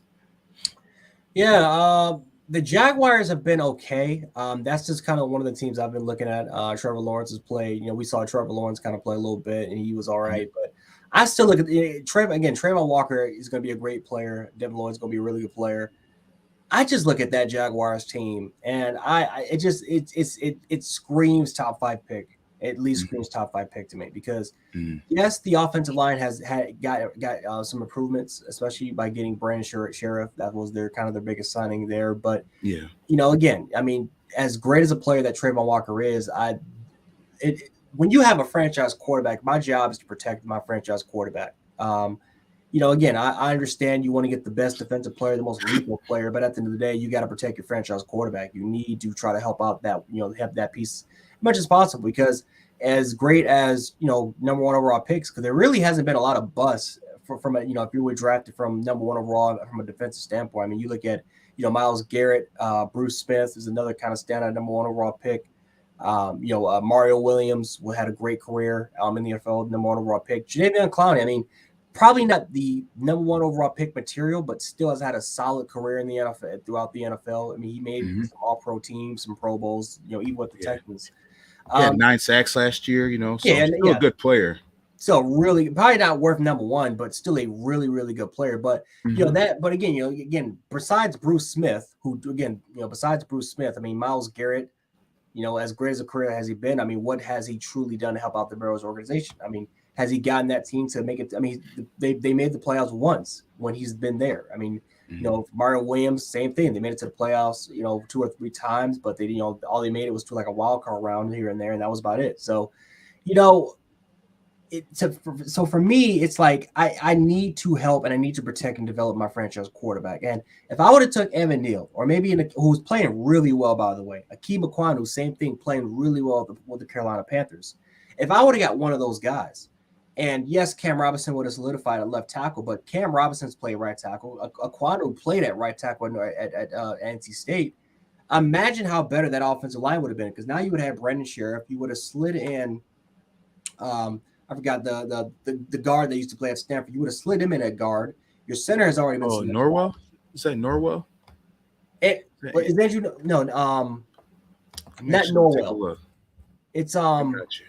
S2: Yeah, the Jaguars have been okay. That's just kind of one of the teams I've been looking at. Trevor Lawrence has played. We saw Trevor Lawrence kind of play a little bit, and he was all right. But I still look at Trayvon Walker is going to be a great player. Devin Lloyd's going to be a really good player. I just look at that Jaguars team, and it screams top 5 pick. At least screams top 5 pick to me because yes, the offensive line has got some improvements, especially by getting Brandon Sheriff. That was their biggest signing there. But
S3: yeah,
S2: again, I mean, as great as a player that Trayvon Walker is, when you have a franchise quarterback, my job is to protect my franchise quarterback. Again, I understand you want to get the best defensive player, the most lethal player, but at the end of the day, you got to protect your franchise quarterback. You need to try to help out that, have that piece as much as possible because as great as, number one overall picks, because there really hasn't been a lot of buzz from if you were drafted from number one overall from a defensive standpoint. I mean, you look at, Myles Garrett, Bruce Smith is another kind of standout number one overall pick. Mario Williams had a great career in the NFL, number one overall pick. Jadeveon Clowney, I mean, probably not the number one overall pick material, but still has had a solid career in the NFL throughout the NFL. I mean, he made some All-Pro teams, some Pro Bowls, even with the Texans.
S3: He had 9 sacks last year, so still a good player.
S2: So really, probably not worth number one, but still a really, really good player. But but again, besides Bruce Smith, I mean, Myles Garrett, as great as a career has he been, I mean, what has he truly done to help out the Bears organization? I mean, has he gotten that team to make it? I mean, they made the playoffs once when he's been there. I mean, Mario Williams, same thing. They made it to the playoffs, 2 or 3 times, but they, all they made it was to like a wild card round here and there, and that was about it. So, so for me, it's like I need to help and I need to protect and develop my franchise quarterback. And if I would have took Evan Neal or maybe who's playing really well, by the way, Akeem Aquanu, same thing, playing really well with the Carolina Panthers. If I would have got one of those guys, and yes, Cam Robinson would have solidified at left tackle, but Cam Robinson's played right tackle. Aquanu played at right tackle at NC State. Imagine how better that offensive line would have been because now you would have Brandon Sheriff. You would have slid in I forgot the guard that used to play at Stanford. You would have slid him in at guard. Your center has already been.
S3: Oh, Norwell? Is that Norwell?
S2: Is Andrew? No, not Norwell. It's
S3: I got you.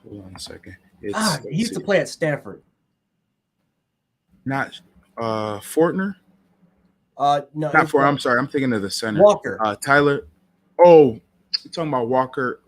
S3: Hold on a second. It's
S2: he used to play at Stanford.
S3: not Fortner.
S2: No,
S3: Not for. I'm sorry. I'm thinking of the center.
S2: Walker.
S3: Tyler. Oh, you're talking about Walker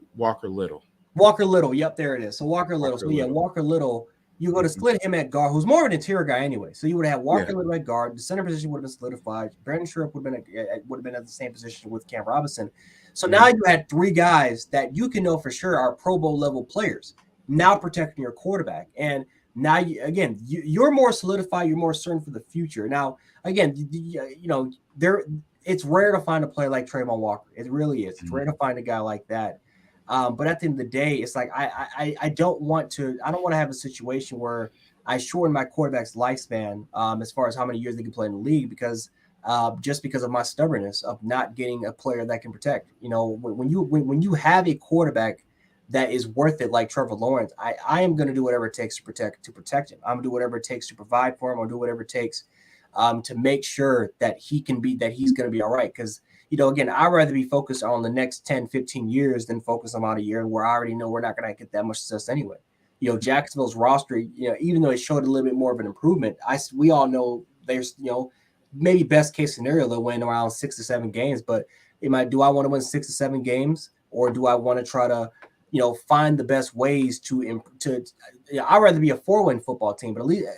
S3: Little.
S2: Walker Little. Yep, there it is. So Walker Little.
S3: Walker
S2: So yeah,
S3: Little.
S2: Walker Little. You would have split him at guard, who's more of an interior guy anyway. So you would have Walker Little at guard. The center position would have been solidified. Brandon Sherrick would have been at the same position with Cam Robinson. So now you had three guys that you can know for sure are Pro Bowl level players now protecting your quarterback. And now you're more solidified. You're more certain for the future. Now again, it's rare to find a player like Trayvon Walker. It really is. It's rare to find a guy like that. But at the end of the day, it's like I don't want to have a situation where I shorten my quarterback's lifespan as far as how many years they can play in the league because of my stubbornness of not getting a player that can protect. When you have a quarterback that is worth it like Trevor Lawrence, I am going to do whatever it takes to protect him. I'm going to do whatever it takes to provide for him. I'll do whatever it takes to make sure that he's going to be all right. Because again, I'd rather be focused on the next 10, 15 years than focus on a year where I already know we're not going to get that much success anyway. Jacksonville's roster, even though it showed a little bit more of an improvement, we all know there's, maybe best case scenario, they'll win around 6 to 7 games. But do I want to win 6 to 7 games, or do I want to try to, find the best ways to I'd rather be a 4-win football team, but at least,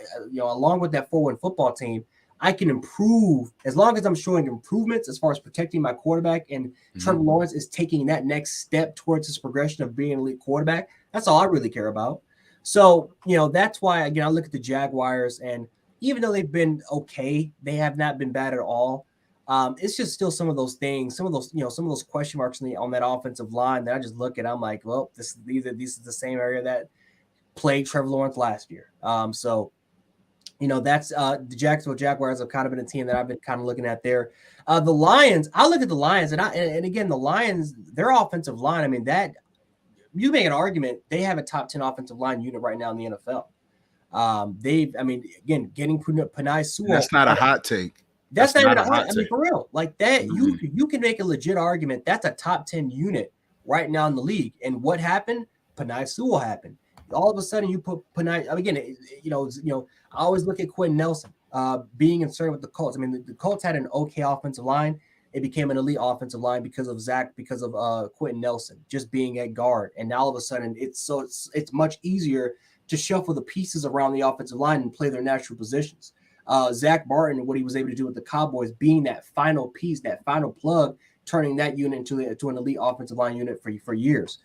S2: along with that 4-win football team, I can improve as long as I'm showing improvements as far as protecting my quarterback, and Trevor Lawrence is taking that next step towards his progression of being an elite quarterback. That's all I really care about. So, that's why, again, I look at the Jaguars, and even though they've been okay, they have not been bad at all. It's just still some of those things, some of those question marks on that offensive line that I just look at. I'm like, well, these are the same area that played Trevor Lawrence last year. That's the Jacksonville Jaguars have kind of been a team that I've been kind of looking at there. The Lions, I look at the Lions, and again, the Lions, their offensive line, I mean, that you make an argument, they have a top 10 offensive line unit right now in the NFL. Getting Penei Sewell.
S3: That's not a hot take.
S2: That's not a hot take. I mean, for real, like that, you can make a legit argument. That's a top 10 unit right now in the league. And what happened? Penei Sewell happened. All of a sudden, you put Penei. Again, I always look at Quentin Nelson being concerned with the Colts. I mean, the Colts had an okay offensive line. It became an elite offensive line because of Quentin Nelson just being at guard. And now all of a sudden, it's much easier to shuffle the pieces around the offensive line and play their natural positions. Zach Martin, what he was able to do with the Cowboys, being that final piece, that final plug, turning that unit into an elite offensive line unit for years.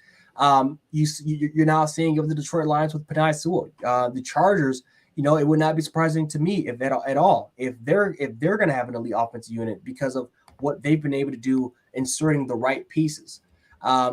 S2: You're now seeing of the Detroit Lions with Penei Sewell. The Chargers, it would not be surprising to me if they're going to have an elite offensive unit because of what they've been able to do inserting the right pieces.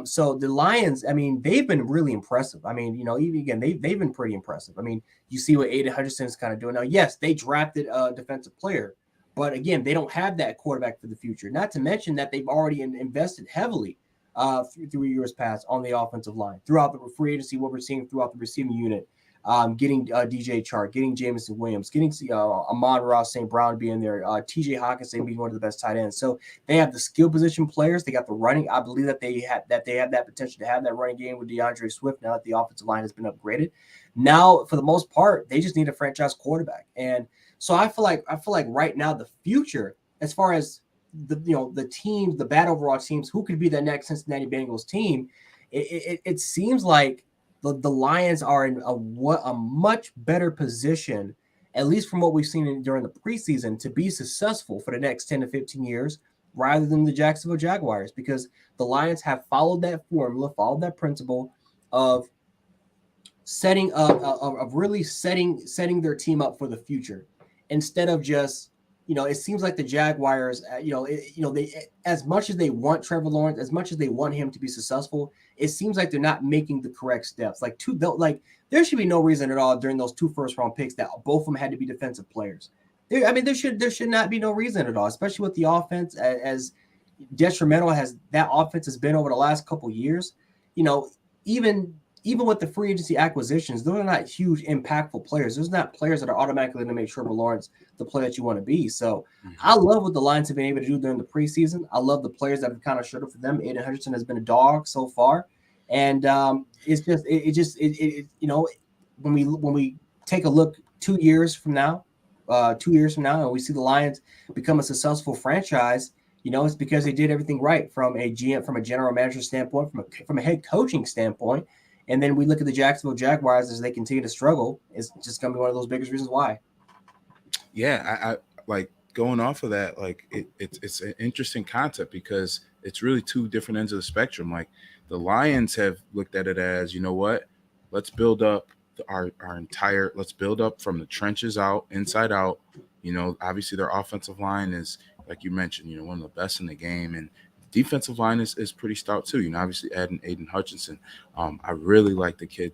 S2: So the Lions, I mean, they've been really impressive. I mean, even again, they've been pretty impressive. I mean, you see what Aiden Hutchinson is kind of doing now. Yes, they drafted a defensive player, but again, they don't have that quarterback for the future. Not to mention that they've already invested heavily 3 years past on the offensive line throughout the free agency. What we're seeing throughout the receiving unit, getting DJ Chark, getting Jameson Williams, getting Amon-Ra St. Brown being there, TJ Hawkinson being one of the best tight ends. So they have the skill position players. They got the running. I believe that they have that potential to have that running game with DeAndre Swift now that the offensive line has been upgraded. Now, for the most part, they just need a franchise quarterback. And so I feel like right now the future, as far as the teams, the bad overall teams, who could be the next Cincinnati Bengals team, it seems like the Lions are in a much better position, at least from what we've seen during the preseason, to be successful for the next 10 to 15 years rather than the Jacksonville Jaguars, because the Lions have followed that formula, followed that principle of setting their team up for the future instead of just, it seems like the Jaguars, they, as much as they want Trevor Lawrence, as much as they want him to be successful, it seems like they're not making the correct steps. There should be no reason at all during those 2 first-round picks that both of them had to be defensive players. There should not be no reason at all, especially with the offense as detrimental as that offense has been over the last couple of years. Even with the free agency acquisitions, those are not huge, impactful players. Those are not players that are automatically going to make Trevor Lawrence the player that you want to be. So I love what the Lions have been able to do during the preseason. I love the players that have kind of showed up for them. Aiden Hutchinson has been a dog so far. And it's just when we take a look 2 years from now, and we see the Lions become a successful franchise, it's because they did everything right from a GM, from a general manager standpoint, from a head coaching standpoint. And then we look at the Jacksonville Jaguars as they continue to struggle. It's just going to be one of those biggest reasons why.
S3: Yeah, I like going off of that. Like it's an interesting concept because it's really two different ends of the spectrum. Like the Lions have looked at it as, you know what, let's build up let's build up from the trenches out, inside out. Obviously their offensive line is, like you mentioned, one of the best in the game, and defensive line is pretty stout too. Obviously adding Aiden Hutchinson. I really like the kid,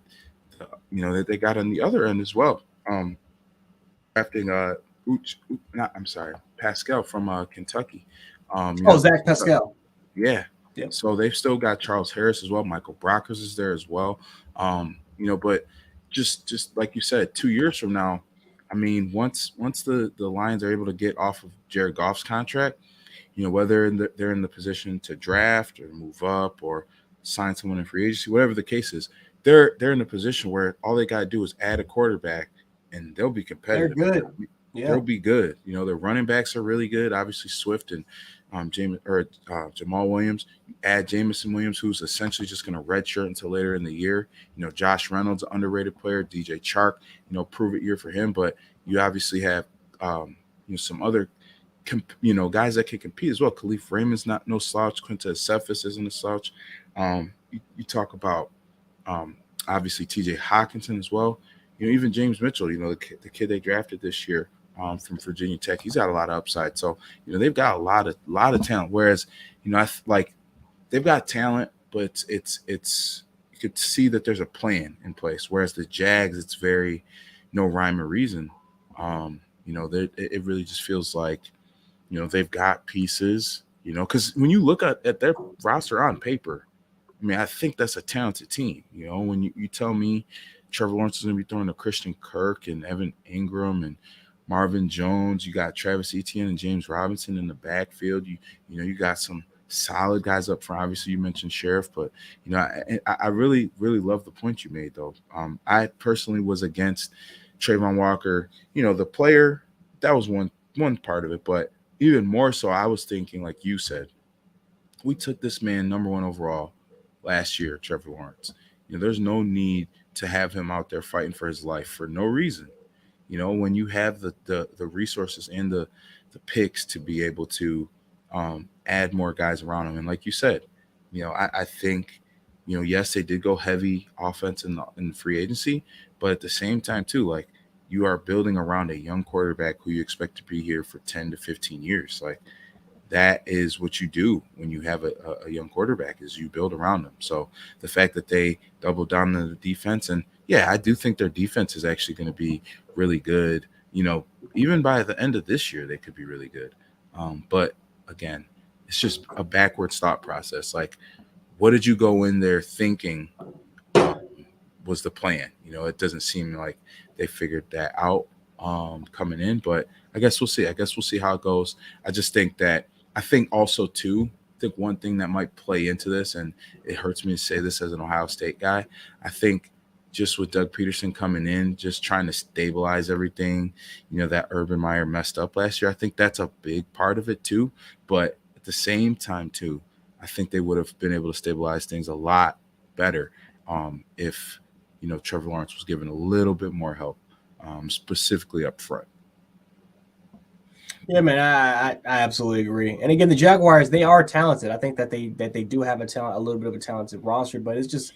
S3: that they got on the other end as well. Drafting Pascal from Kentucky.
S2: Zach Pascal.
S3: Yeah. So they've still got Charles Harris as well. Michael Brockers is there as well. But just like you said, 2 years from now, I mean, once the Lions are able to get off of Jared Goff's contract, whether they're in the position to draft or move up or sign someone in free agency, whatever the case is, they're in a position where all they got to do is add a quarterback and they'll be competitive.
S2: They're good. Yeah.
S3: They'll be good. Their running backs are really good. Obviously, Swift and Jamal Williams. You add Jamison Williams, who's essentially just going to redshirt until later in the year. Josh Reynolds, an underrated player. DJ Chark, prove it year for him. But you obviously have some other guys that can compete as well. Khalif Raymond's not no slouch. Quintez Cephas isn't a slouch. You talk about obviously TJ Hawkinson as well. Even James Mitchell, the kid they drafted this year from Virginia Tech, he's got a lot of upside. So, they've got a lot of talent. Whereas, they've got talent, but it's you could see that there's a plan in place. Whereas the Jags, it's very no rhyme or reason. It really just feels like, they've got pieces, because when you look at their roster on paper, I mean, I think that's a talented team. When you tell me Trevor Lawrence is going to be throwing to Christian Kirk and Evan Ingram and Marvin Jones, you got Travis Etienne and James Robinson in the backfield. You got some solid guys up front. Obviously, you mentioned Sheriff, but I really, really love the point you made, though. I personally was against Trayvon Walker. The player, that was one part of it, but even more so, I was thinking, like you said, we took this man number 1 overall last year, Trevor Lawrence. There's no need to have him out there fighting for his life for no reason. When you have the resources and the picks to be able to add more guys around him. And like you said, I think, yes, they did go heavy offense in free agency, but at the same time too, like, you are building around a young quarterback who you expect to be here for 10 to 15 years. Like, that is what you do when you have a young quarterback, is you build around them. So the fact that they doubled down on the defense, and yeah, I do think their defense is actually going to be really good. Even by the end of this year, they could be really good. But again, it's just a backwards thought process. Like, what did you go in there thinking was the plan? It doesn't seem like they figured that out coming in, but I guess we'll see. I guess we'll see how it goes. I think also too, I think one thing that might play into this, and it hurts me to say this as an Ohio State guy, I think just with Doug Peterson coming in, just trying to stabilize everything, that Urban Meyer messed up last year, I think that's a big part of it too. But at the same time too, I think they would have been able to stabilize things a lot better if, Trevor Lawrence was given a little bit more help, specifically up front.
S2: Yeah, man, I absolutely agree. And again, the Jaguars, they are talented. I think that they do have a little bit of a talented roster, but it's just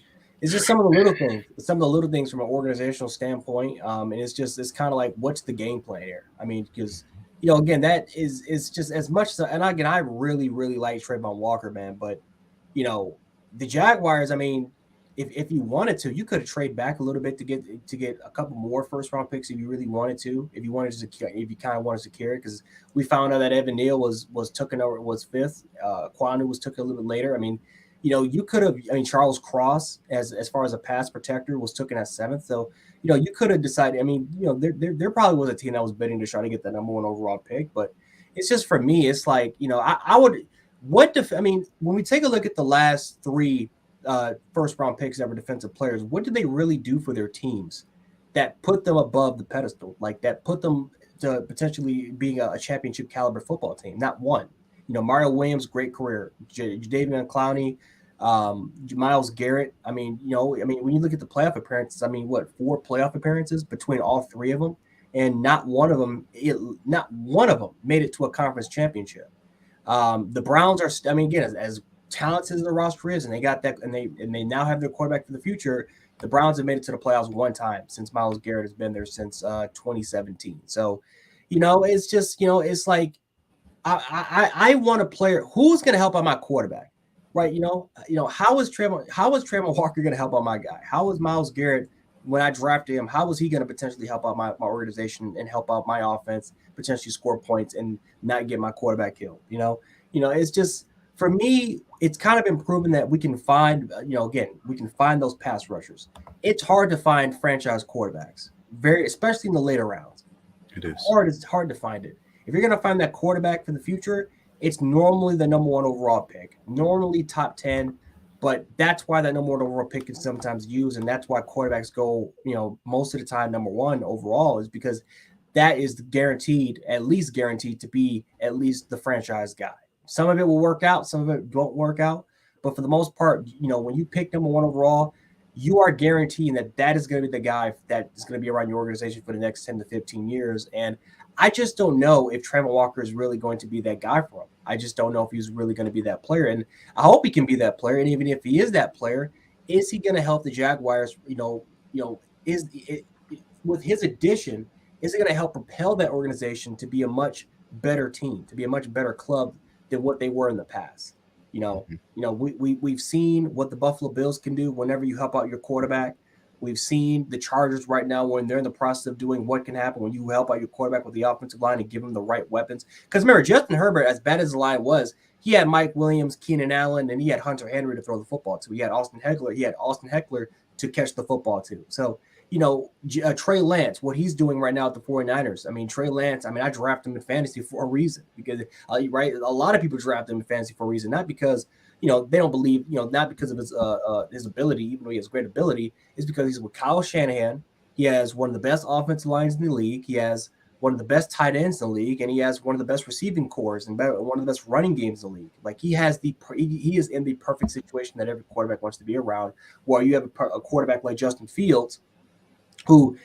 S2: some of the little things. Some of the little things from an organizational standpoint. And it's kind of like, what's the game plan here? I mean, because again, that is just as much. And again, I really, really like Trayvon Walker, man. But the Jaguars, I mean, if you wanted to, you could have traded back a little bit to get a couple more first round picks if you really wanted to. If you kind of wanted to carry it, because we found out that Evan Neal was taken over, was 5th. Kwanu was took a little bit later. I mean, you could have. I mean, Charles Cross as far as a pass protector was taken at 7th. So you could have decided. I mean, there probably was a team that was bidding to try to get that number 1 overall pick. But it's just, for me, it's like, I would. I mean, when we take a look at the last 3 first round picks ever defensive players, what did they really do for their teams that put them above the pedestal, like that put them to potentially being a championship caliber football team? Not one. Mario Williams, great career. Jadeveon Clowney, Myles Garrett. When you look at the playoff appearances, 4 playoff appearances between all 3 of them, and not one of them made it to a conference championship. The Browns are, again, as talented as the roster is, and they got that, and they now have their quarterback for the future. The Browns have made it to the playoffs one time since Myles Garrett has been there since 2017. So, it's just, it's like I want a player who's going to help out my quarterback, right? How is Trayvon Walker going to help out my guy? How is Myles Garrett, when I drafted him, how was he going to potentially help out my organization and help out my offense, potentially score points and not get my quarterback killed? It's just, for me, it's kind of been proven that we can find, we can find those pass rushers. It's hard to find franchise quarterbacks, especially in the later rounds.
S3: It is
S2: It's hard to find it. If you're going to find that quarterback for the future, it's normally the number 1 overall pick, normally top 10. But that's why that number 1 overall pick is sometimes used, and that's why quarterbacks go, most of the time number 1 overall, is because that is at least guaranteed to be at least the franchise guy. Some of it will work out, some of it won't work out. But for the most part, when you pick number 1 overall, you are guaranteeing that is going to be the guy that is going to be around your organization for the next 10 to 15 years. And I just don't know if Trayvon Walker is really going to be that guy for him. I just don't know if he's really going to be that player. And I hope he can be that player. And even if he is that player, is he going to help the Jaguars, with his addition, is it going to help propel that organization to be a much better team, to be a much better club than what they were in the past? We've seen what the Buffalo Bills can do whenever you help out your quarterback. We've seen the Chargers right now when they're in the process of doing what can happen when you help out your quarterback with the offensive line and give him the right weapons. Because remember, Justin Herbert, as bad as the line was, he had Mike Williams, Keenan Allen, and he had Hunter Henry to throw the football to. He had Austin Heckler to catch the football to. So, Trey Lance, what he's doing right now at the 49ers. Trey Lance, I drafted him in fantasy for a reason, because, right, a lot of people draft him in fantasy for a reason, not because they don't believe, not because of his ability, even though he has great ability, is because he's with Kyle Shanahan. He has one of the best offensive lines in the league. He has one of the best tight ends in the league, and he has one of the best receiving cores and one of the best running games in the league. Like, he is in the perfect situation that every quarterback wants to be around, where you have a quarterback like Justin Fields, who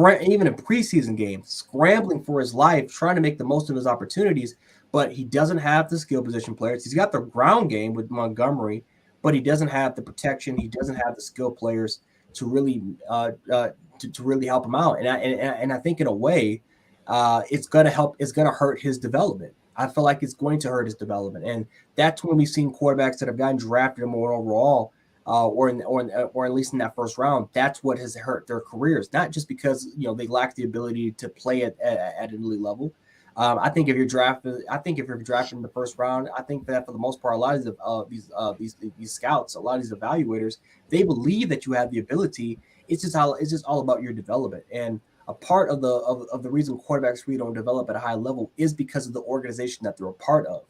S2: even in preseason games, scrambling for his life, trying to make the most of his opportunities, but he doesn't have the skill position players. He's got the ground game with Montgomery, but he doesn't have the protection. He doesn't have the skill players to really to really help him out. And I think in a way, it's gonna help. It's gonna hurt his development. I feel like it's going to hurt his development, and that's when we've seen quarterbacks that have gotten drafted more overall, or at least in that first round. That's what has hurt their careers, not just because they lack the ability to play at an elite level. I think if you're drafted in the first round, I think that for the most part, a lot of these scouts, a lot of these evaluators, they believe that you have the ability. It's just all about your development. And a part of the reason quarterbacks really don't develop at a high level is because of the organization that they're a part of.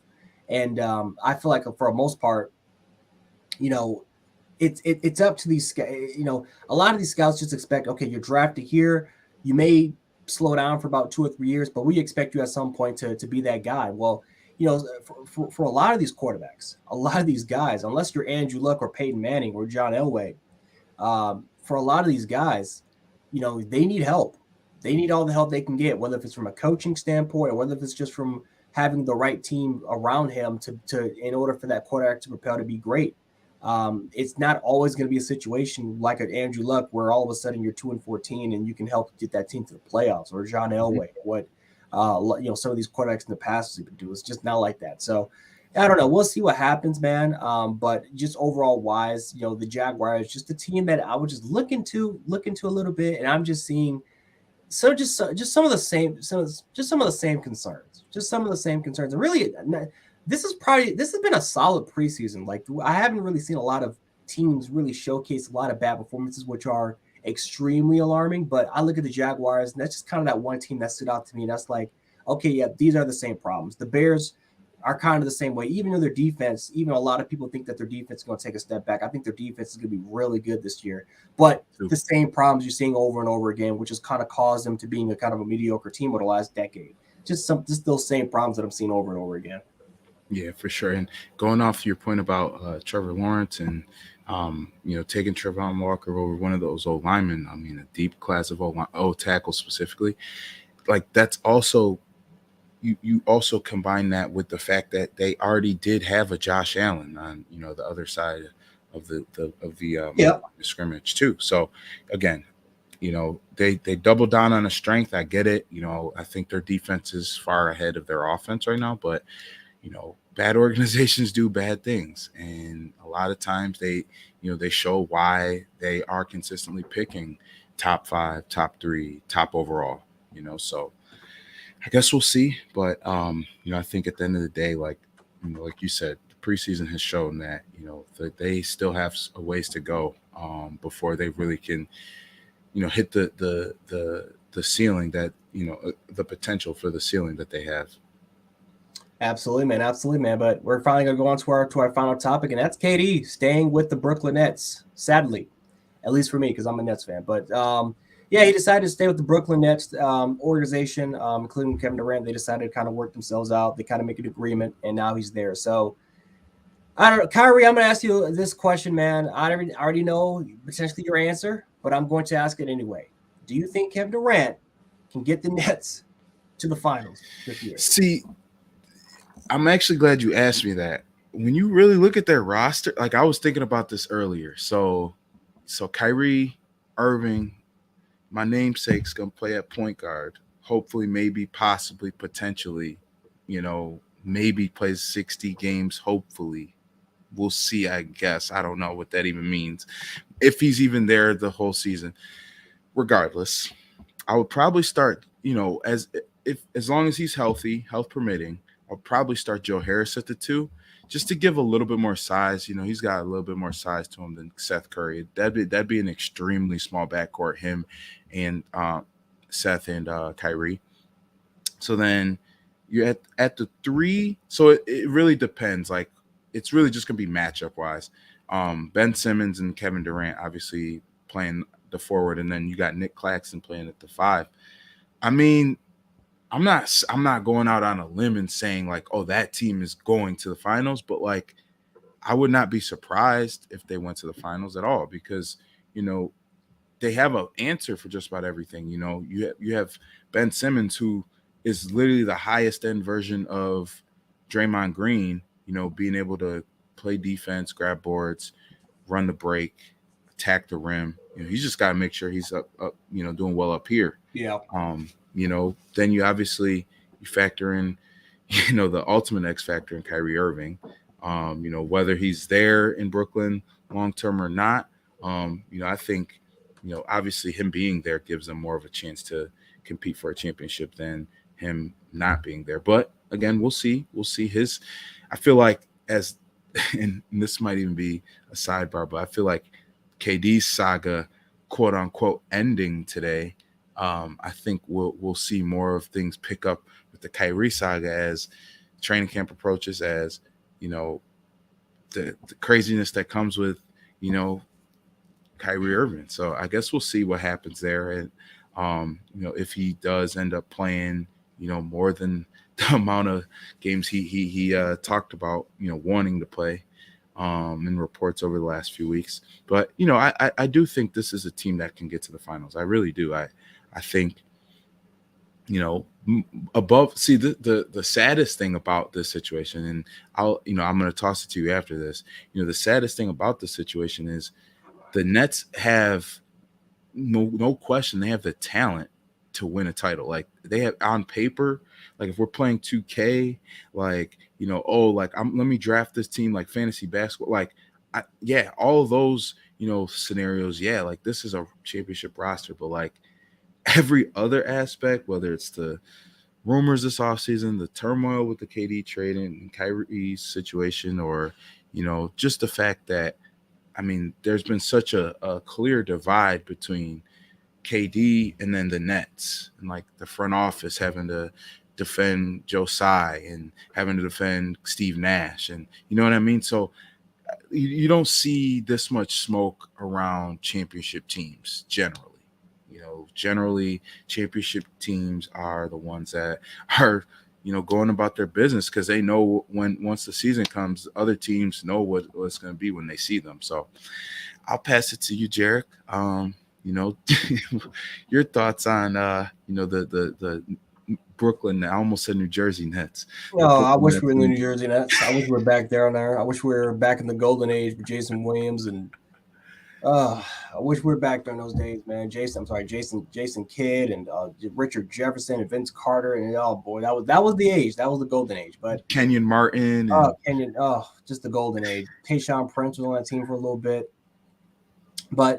S2: And I feel like for the most part, it's up to these, a lot of these scouts just expect, okay, you're drafted here, you may slow down for about 2 or 3 years, but we expect you at some point to be that guy. Well, for a lot of these quarterbacks, a lot of these guys, unless you're Andrew Luck or Peyton Manning or John Elway, for a lot of these guys, they need help. They need all the help they can get, whether if it's from a coaching standpoint or whether if it's just from having the right team around him to in order for that quarterback to propel to be great. It's not always going to be a situation like an Andrew Luck where all of a sudden you're 2-14 and you can help get that team to the playoffs, or John Elway, what some of these quarterbacks in the past have been doing. It's just not like that. So I don't know. We'll see what happens, man. But just overall wise, the Jaguars, just a team that I would just look into a little bit, and I'm just seeing just some of the same concerns. And really, this has been a solid preseason. Like, I haven't really seen a lot of teams really showcase a lot of bad performances, which are extremely alarming. But I look at the Jaguars, and that's just kind of that one team that stood out to me. And that's like, okay, yeah, these are the same problems. The Bears, are kind of the same way. Even though their defense, even a lot of people think that their defense is going to take a step back. I think their defense is going to be really good this year. But the same problems you're seeing over and over again, which has kind of caused them to being a kind of a mediocre team over the last decade. Just those same problems that I'm seeing over and over again.
S3: Yeah, for sure. And going off your point about Trevor Lawrence and taking Trevon Walker over one of those old linemen, I mean, a deep class of old tackles specifically, like that's also you also combine that with the fact that they already did have a Josh Allen on the other side of the scrimmage too. So again, they double down on a strength. I get it. I think their defense is far ahead of their offense right now, but bad organizations do bad things, and a lot of times they show why they are consistently picking top 5, top 3, top overall. So I guess we'll see, but I think at the end of the day, like you said, the preseason has shown that that they still have a ways to go before they really can hit the ceiling that the potential for the ceiling that they have.
S2: Absolutely, man. Absolutely, man. But we're finally going to go on to our final topic, and that's KD staying with the Brooklyn Nets, sadly, at least for me, because I'm a Nets fan. But, he decided to stay with the Brooklyn Nets organization, including Kevin Durant. They decided to kind of work themselves out. They kind of make an agreement, and now he's there. So, I don't know. Kyrie, I'm going to ask you this question, man. I already know potentially your answer, but I'm going to ask it anyway. Do you think Kevin Durant can get the Nets to the finals this year?
S3: See, I'm actually glad you asked me that. When you really look at their roster, like I was thinking about this earlier. So Kyrie Irving, my namesake's gonna play at point guard. Hopefully, maybe, possibly, potentially, maybe plays 60 games. Hopefully, we'll see. I guess I don't know what that even means. If he's even there the whole season, regardless, I would probably start. As long as he's healthy, health permitting. I'll probably start Joe Harris at the 2, just to give a little bit more size. He's got a little bit more size to him than Seth Curry. That'd be an extremely small backcourt, him and Seth and Kyrie. So then you're at the 3. So it really depends. Like it's really just gonna be matchup wise. Ben Simmons and Kevin Durant obviously playing the forward, and then you got Nick Claxton playing at the 5. I mean, I'm not going out on a limb and saying like, oh, that team is going to the finals, but like I would not be surprised if they went to the finals at all, because they have an answer for just about everything. You have Ben Simmons, who is literally the highest end version of Draymond Green, being able to play defense, grab boards, run the break, attack the rim. He's just got to make sure he's up, doing well up here.
S2: Yeah.
S3: Then you obviously factor in, the ultimate X factor in Kyrie Irving. Whether he's there in Brooklyn long term or not. I think, obviously him being there gives them more of a chance to compete for a championship than him not being there. But again, we'll see. I feel like and this might even be a sidebar, but I feel like KD's saga, quote unquote, ending today. I think we'll see more of things pick up with the Kyrie saga as training camp approaches, as the craziness that comes with Kyrie Irving. So I guess we'll see what happens there, and if he does end up playing more than the amount of games he talked about wanting to play in reports over the last few weeks. But I do think this is a team that can get to the finals. I really do. I think, above. See, the saddest thing about this situation, and I'm going to toss it to you after this. The saddest thing about this situation is the Nets have no question, they have the talent to win a title. Like they have on paper. Like if we're playing 2K, like let me draft this team like fantasy basketball. Like all of those scenarios. Yeah, like this is a championship roster, but like every other aspect, whether it's the rumors this offseason, the turmoil with the KD trade and Kyrie's situation, or, just the fact that, I mean, there's been such a clear divide between KD and then the Nets, and like the front office having to defend Joe Tsai and having to defend Steve Nash, and you know what I mean. So you don't see this much smoke around championship teams generally. Generally championship teams are the ones that are, going about their business because they know once the season comes, other teams know what it's going to be when they see them. So I'll pass it to you, Jarek. Your thoughts on the Brooklyn, I almost said New Jersey Nets.
S2: No, I wish we were in the New Jersey Nets. I wish we were back there on there. I wish we were back in the golden age with Jason Williams and I wish we were back during those days, man. Jason Kidd and Richard Jefferson and Vince Carter and oh boy, that was the age. That was the golden age. But
S3: Kenyon Martin.
S2: Just the golden age. Tayshaun Prince was on that team for a little bit. But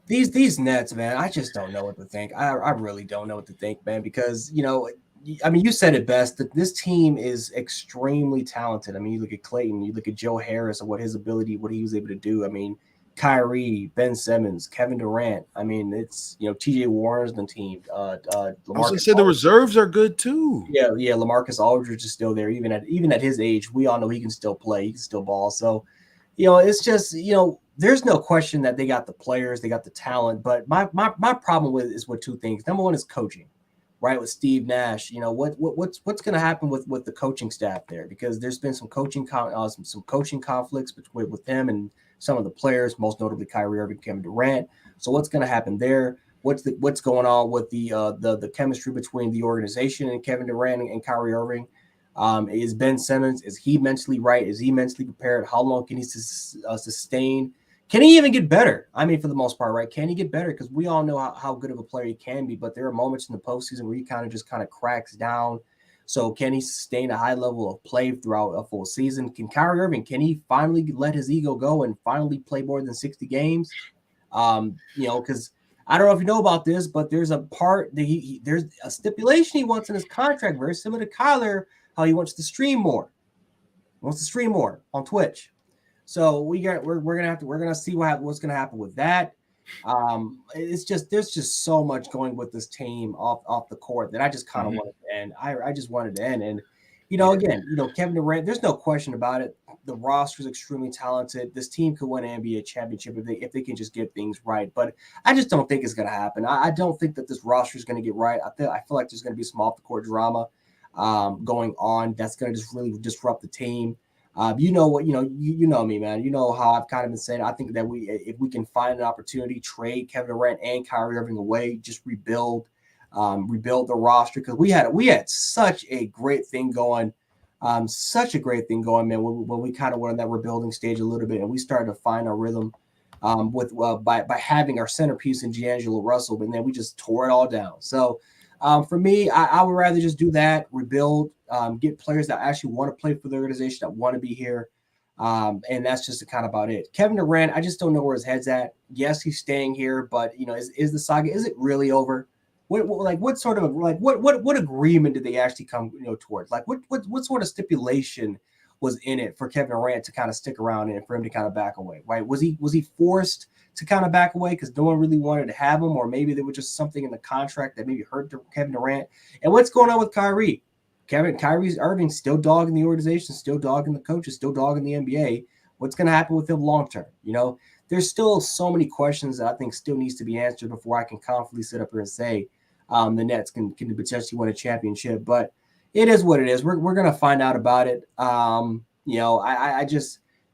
S2: these Nets, man, I just don't know what to think. I really don't know what to think, man, because you said it best that this team is extremely talented. I mean, you look at Clayton, you look at Joe Harris and what he was able to do. I mean, Kyrie, Ben Simmons, Kevin Durant. I mean, it's TJ Warren's the team.
S3: I was gonna say the reserves are good too.
S2: Yeah. LaMarcus Aldridge is still there, even at his age. We all know he can still play, he can still ball. So, it's just there's no question that they got the players, they got the talent. But my problem with two things. Number one is coaching. Right, with Steve Nash, what's going to happen with the coaching staff there? Because there's been some coaching conflicts with him and some of the players, most notably Kyrie Irving, Kevin Durant. So what's going to happen there? What's going on with the chemistry between the organization and Kevin Durant and Kyrie Irving? Is Ben Simmons, is he mentally right? Is he mentally prepared? How long can he sustain? Can he even get better? I mean, for the most part, right? Can he get better? Because we all know how good of a player he can be, but there are moments in the postseason where he kind of cracks down. So can he sustain a high level of play throughout a full season? Can Kyrie Irving, can he finally let his ego go and finally play more than 60 games? Because I don't know if you know about this, but there's a part that there's a stipulation he wants in his contract, very similar to Kyler, how he wants to stream more. He wants to stream more on Twitch. So we're gonna see what's gonna happen with that. There's just so much going with this team off the court that I just kind of wanted to end. I just wanted to end, and Kevin Durant. There's no question about it. The roster is extremely talented. This team could win an NBA championship if they can just get things right. But I just don't think it's gonna happen. I don't think that this roster is gonna get right. I feel like there's gonna be some off the court drama going on that's gonna just really disrupt the team. You know me, man. You know how I've kind of been saying. I think that if we can find an opportunity, trade Kevin Durant and Kyrie Irving away, just rebuild the roster, because we had such a great thing going, man. When we kind of went on that rebuilding stage a little bit, and we started to find our rhythm by having our centerpiece in D'Angelo Russell, but then we just tore it all down. So. For me, I would rather just do that, rebuild, get players that actually want to play for the organization, that want to be here. And that's just kind of about it. Kevin Durant, I just don't know where his head's at. Yes, he's staying here, but is the saga, is it really over? What sort of what agreement did they actually come towards? Like what sort of stipulation was in it for Kevin Durant to kind of stick around and for him to kind of back away? Right? Was he forced to kind of back away because no one really wanted to have him, or maybe there was just something in the contract that maybe hurt Kevin Durant? And what's going on with Kyrie? Kyrie Irving still dogging the organization, still dogging the coaches, still dogging the NBA. What's going to happen with him long term? There's still so many questions that I think still needs to be answered before I can confidently sit up here and say the Nets can potentially win a championship. But it is what it is. We're going to find out about it.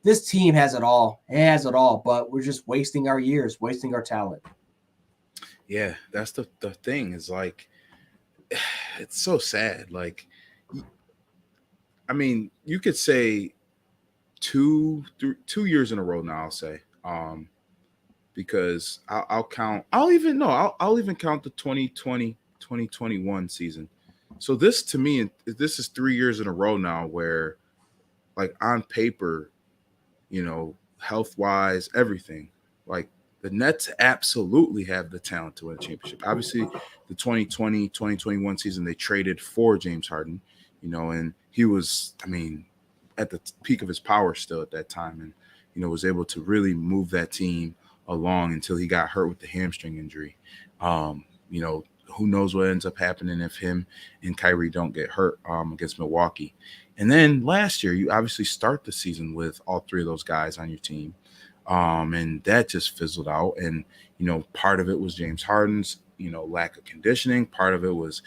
S2: This team has it all. It has it all, but we're just wasting our years, wasting our talent.
S3: Yeah, that's the thing. Is like, it's so sad. Like, I mean, you could say 2 years in a row now. I'll say, because I'll even count the 2020, 2021 season. So this, to me, this is 3 years in a row now where, like, on paper, health-wise, everything, like, the Nets absolutely have the talent to win a championship. Obviously, the 2020, 2021 season, they traded for James Harden, and he was, at the peak of his power still at that time, and, was able to really move that team along until he got hurt with the hamstring injury. who knows what ends up happening if him and Kyrie don't get hurt against Milwaukee. And then last year, you obviously start the season with all three of those guys on your team. And that just fizzled out. And, part of it was James Harden's, lack of conditioning. Part of it was,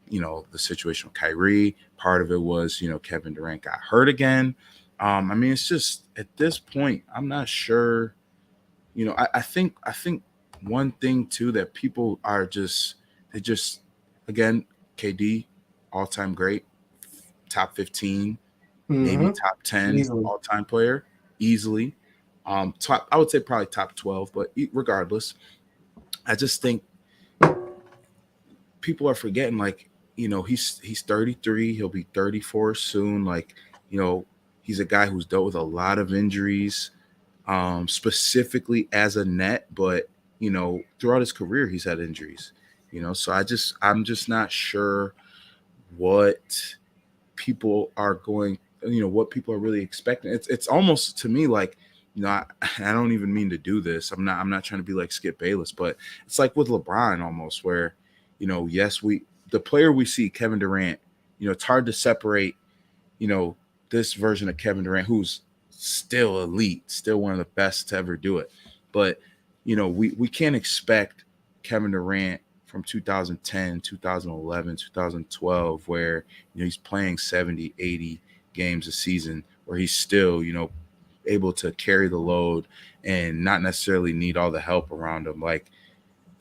S3: the situation with Kyrie. Part of it was, Kevin Durant got hurt again. It's just at this point, I'm not sure. I think one thing too that people are again, KD, all-time great, top 15, maybe top 10
S2: Easily.
S3: all-time player, easily. I would say probably top 12, but regardless, I just think people are forgetting, he's 33, he'll be 34 soon. He's a guy who's dealt with a lot of injuries, specifically as a net, but throughout his career he's had injuries. So I'm just not sure what people are what people are really expecting. It's almost to me like, I don't even mean to do this. I'm not trying to be like Skip Bayless, but it's like with LeBron almost, where, yes, the player we see, Kevin Durant, it's hard to separate, this version of Kevin Durant, who's still elite, still one of the best to ever do it. But, we can't expect Kevin Durant from 2010, 2011, 2012, where, he's playing 70, 80 games a season, where he's still, able to carry the load and not necessarily need all the help around him. Like,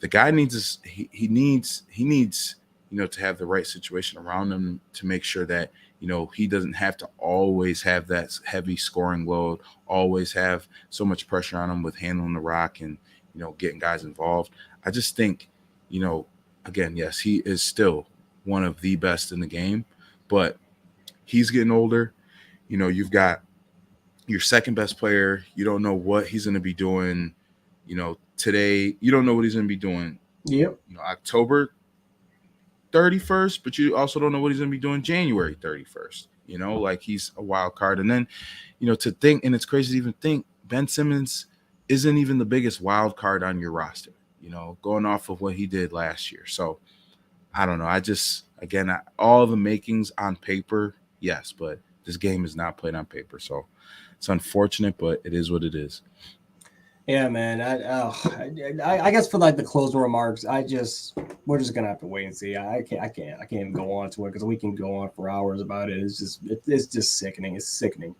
S3: the guy needs he needs to have the right situation around him to make sure that he doesn't have to always have that heavy scoring load, always have so much pressure on him with handling the rock and getting guys involved. I just think, again, yes, he is still one of the best in the game, but he's getting older. You've got your second best player. You don't know what he's going to be doing, today. You don't know what he's going to be doing, October 31st, but you also don't know what he's going to be doing January 31st. He's a wild card. And then, to think, and it's crazy to even think, Ben Simmons isn't even the biggest wild card on your roster, going off of what he did last year. So I don't know. All the makings on paper, yes, but this game is not played on paper. So it's unfortunate, but it is what it is.
S2: Yeah, man. I guess for the closing remarks, we're just gonna have to wait and see. I can't even go on to it because we can go on for hours about it. It's just sickening. It's sickening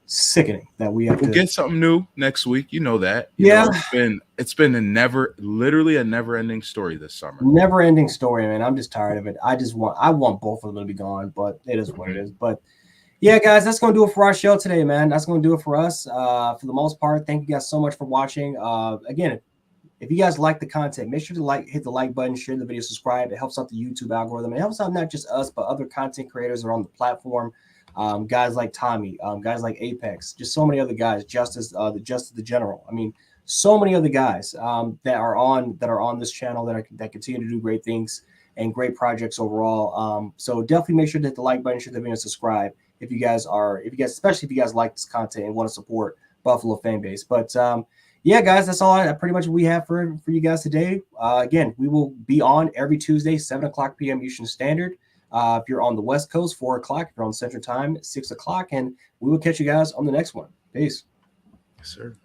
S2: that we have
S3: we'll
S2: to
S3: get something new next week. You know that. It's been literally a never-ending story this summer.
S2: Never-ending story, man. I'm just tired of it. I want both of them to be gone, but it is what it is. But yeah, guys, that's going to do it for our show today, man. That's going to do it for us. For the most part, thank you guys so much for watching. Again, if you guys like the content, make sure to hit the like button, share the video, subscribe. It helps out the YouTube algorithm. It helps out not just us, but other content creators that are on the platform. Guys like Tommy, guys like Apex, just so many other guys, Justice the General. So many other guys that are on this channel that continue to do great things and great projects overall. So definitely make sure to hit the like button, share the video, and subscribe. Especially if you guys like this content and want to support Buffalo fan base. But yeah, guys, that's all pretty much we have for you guys today. Again, we will be on every Tuesday, 7:00 p.m. Eastern Standard. If you're on the West Coast, 4 o'clock. If you're on Central Time, 6 o'clock. And we will catch you guys on the next one. Peace.
S3: Yes, sir.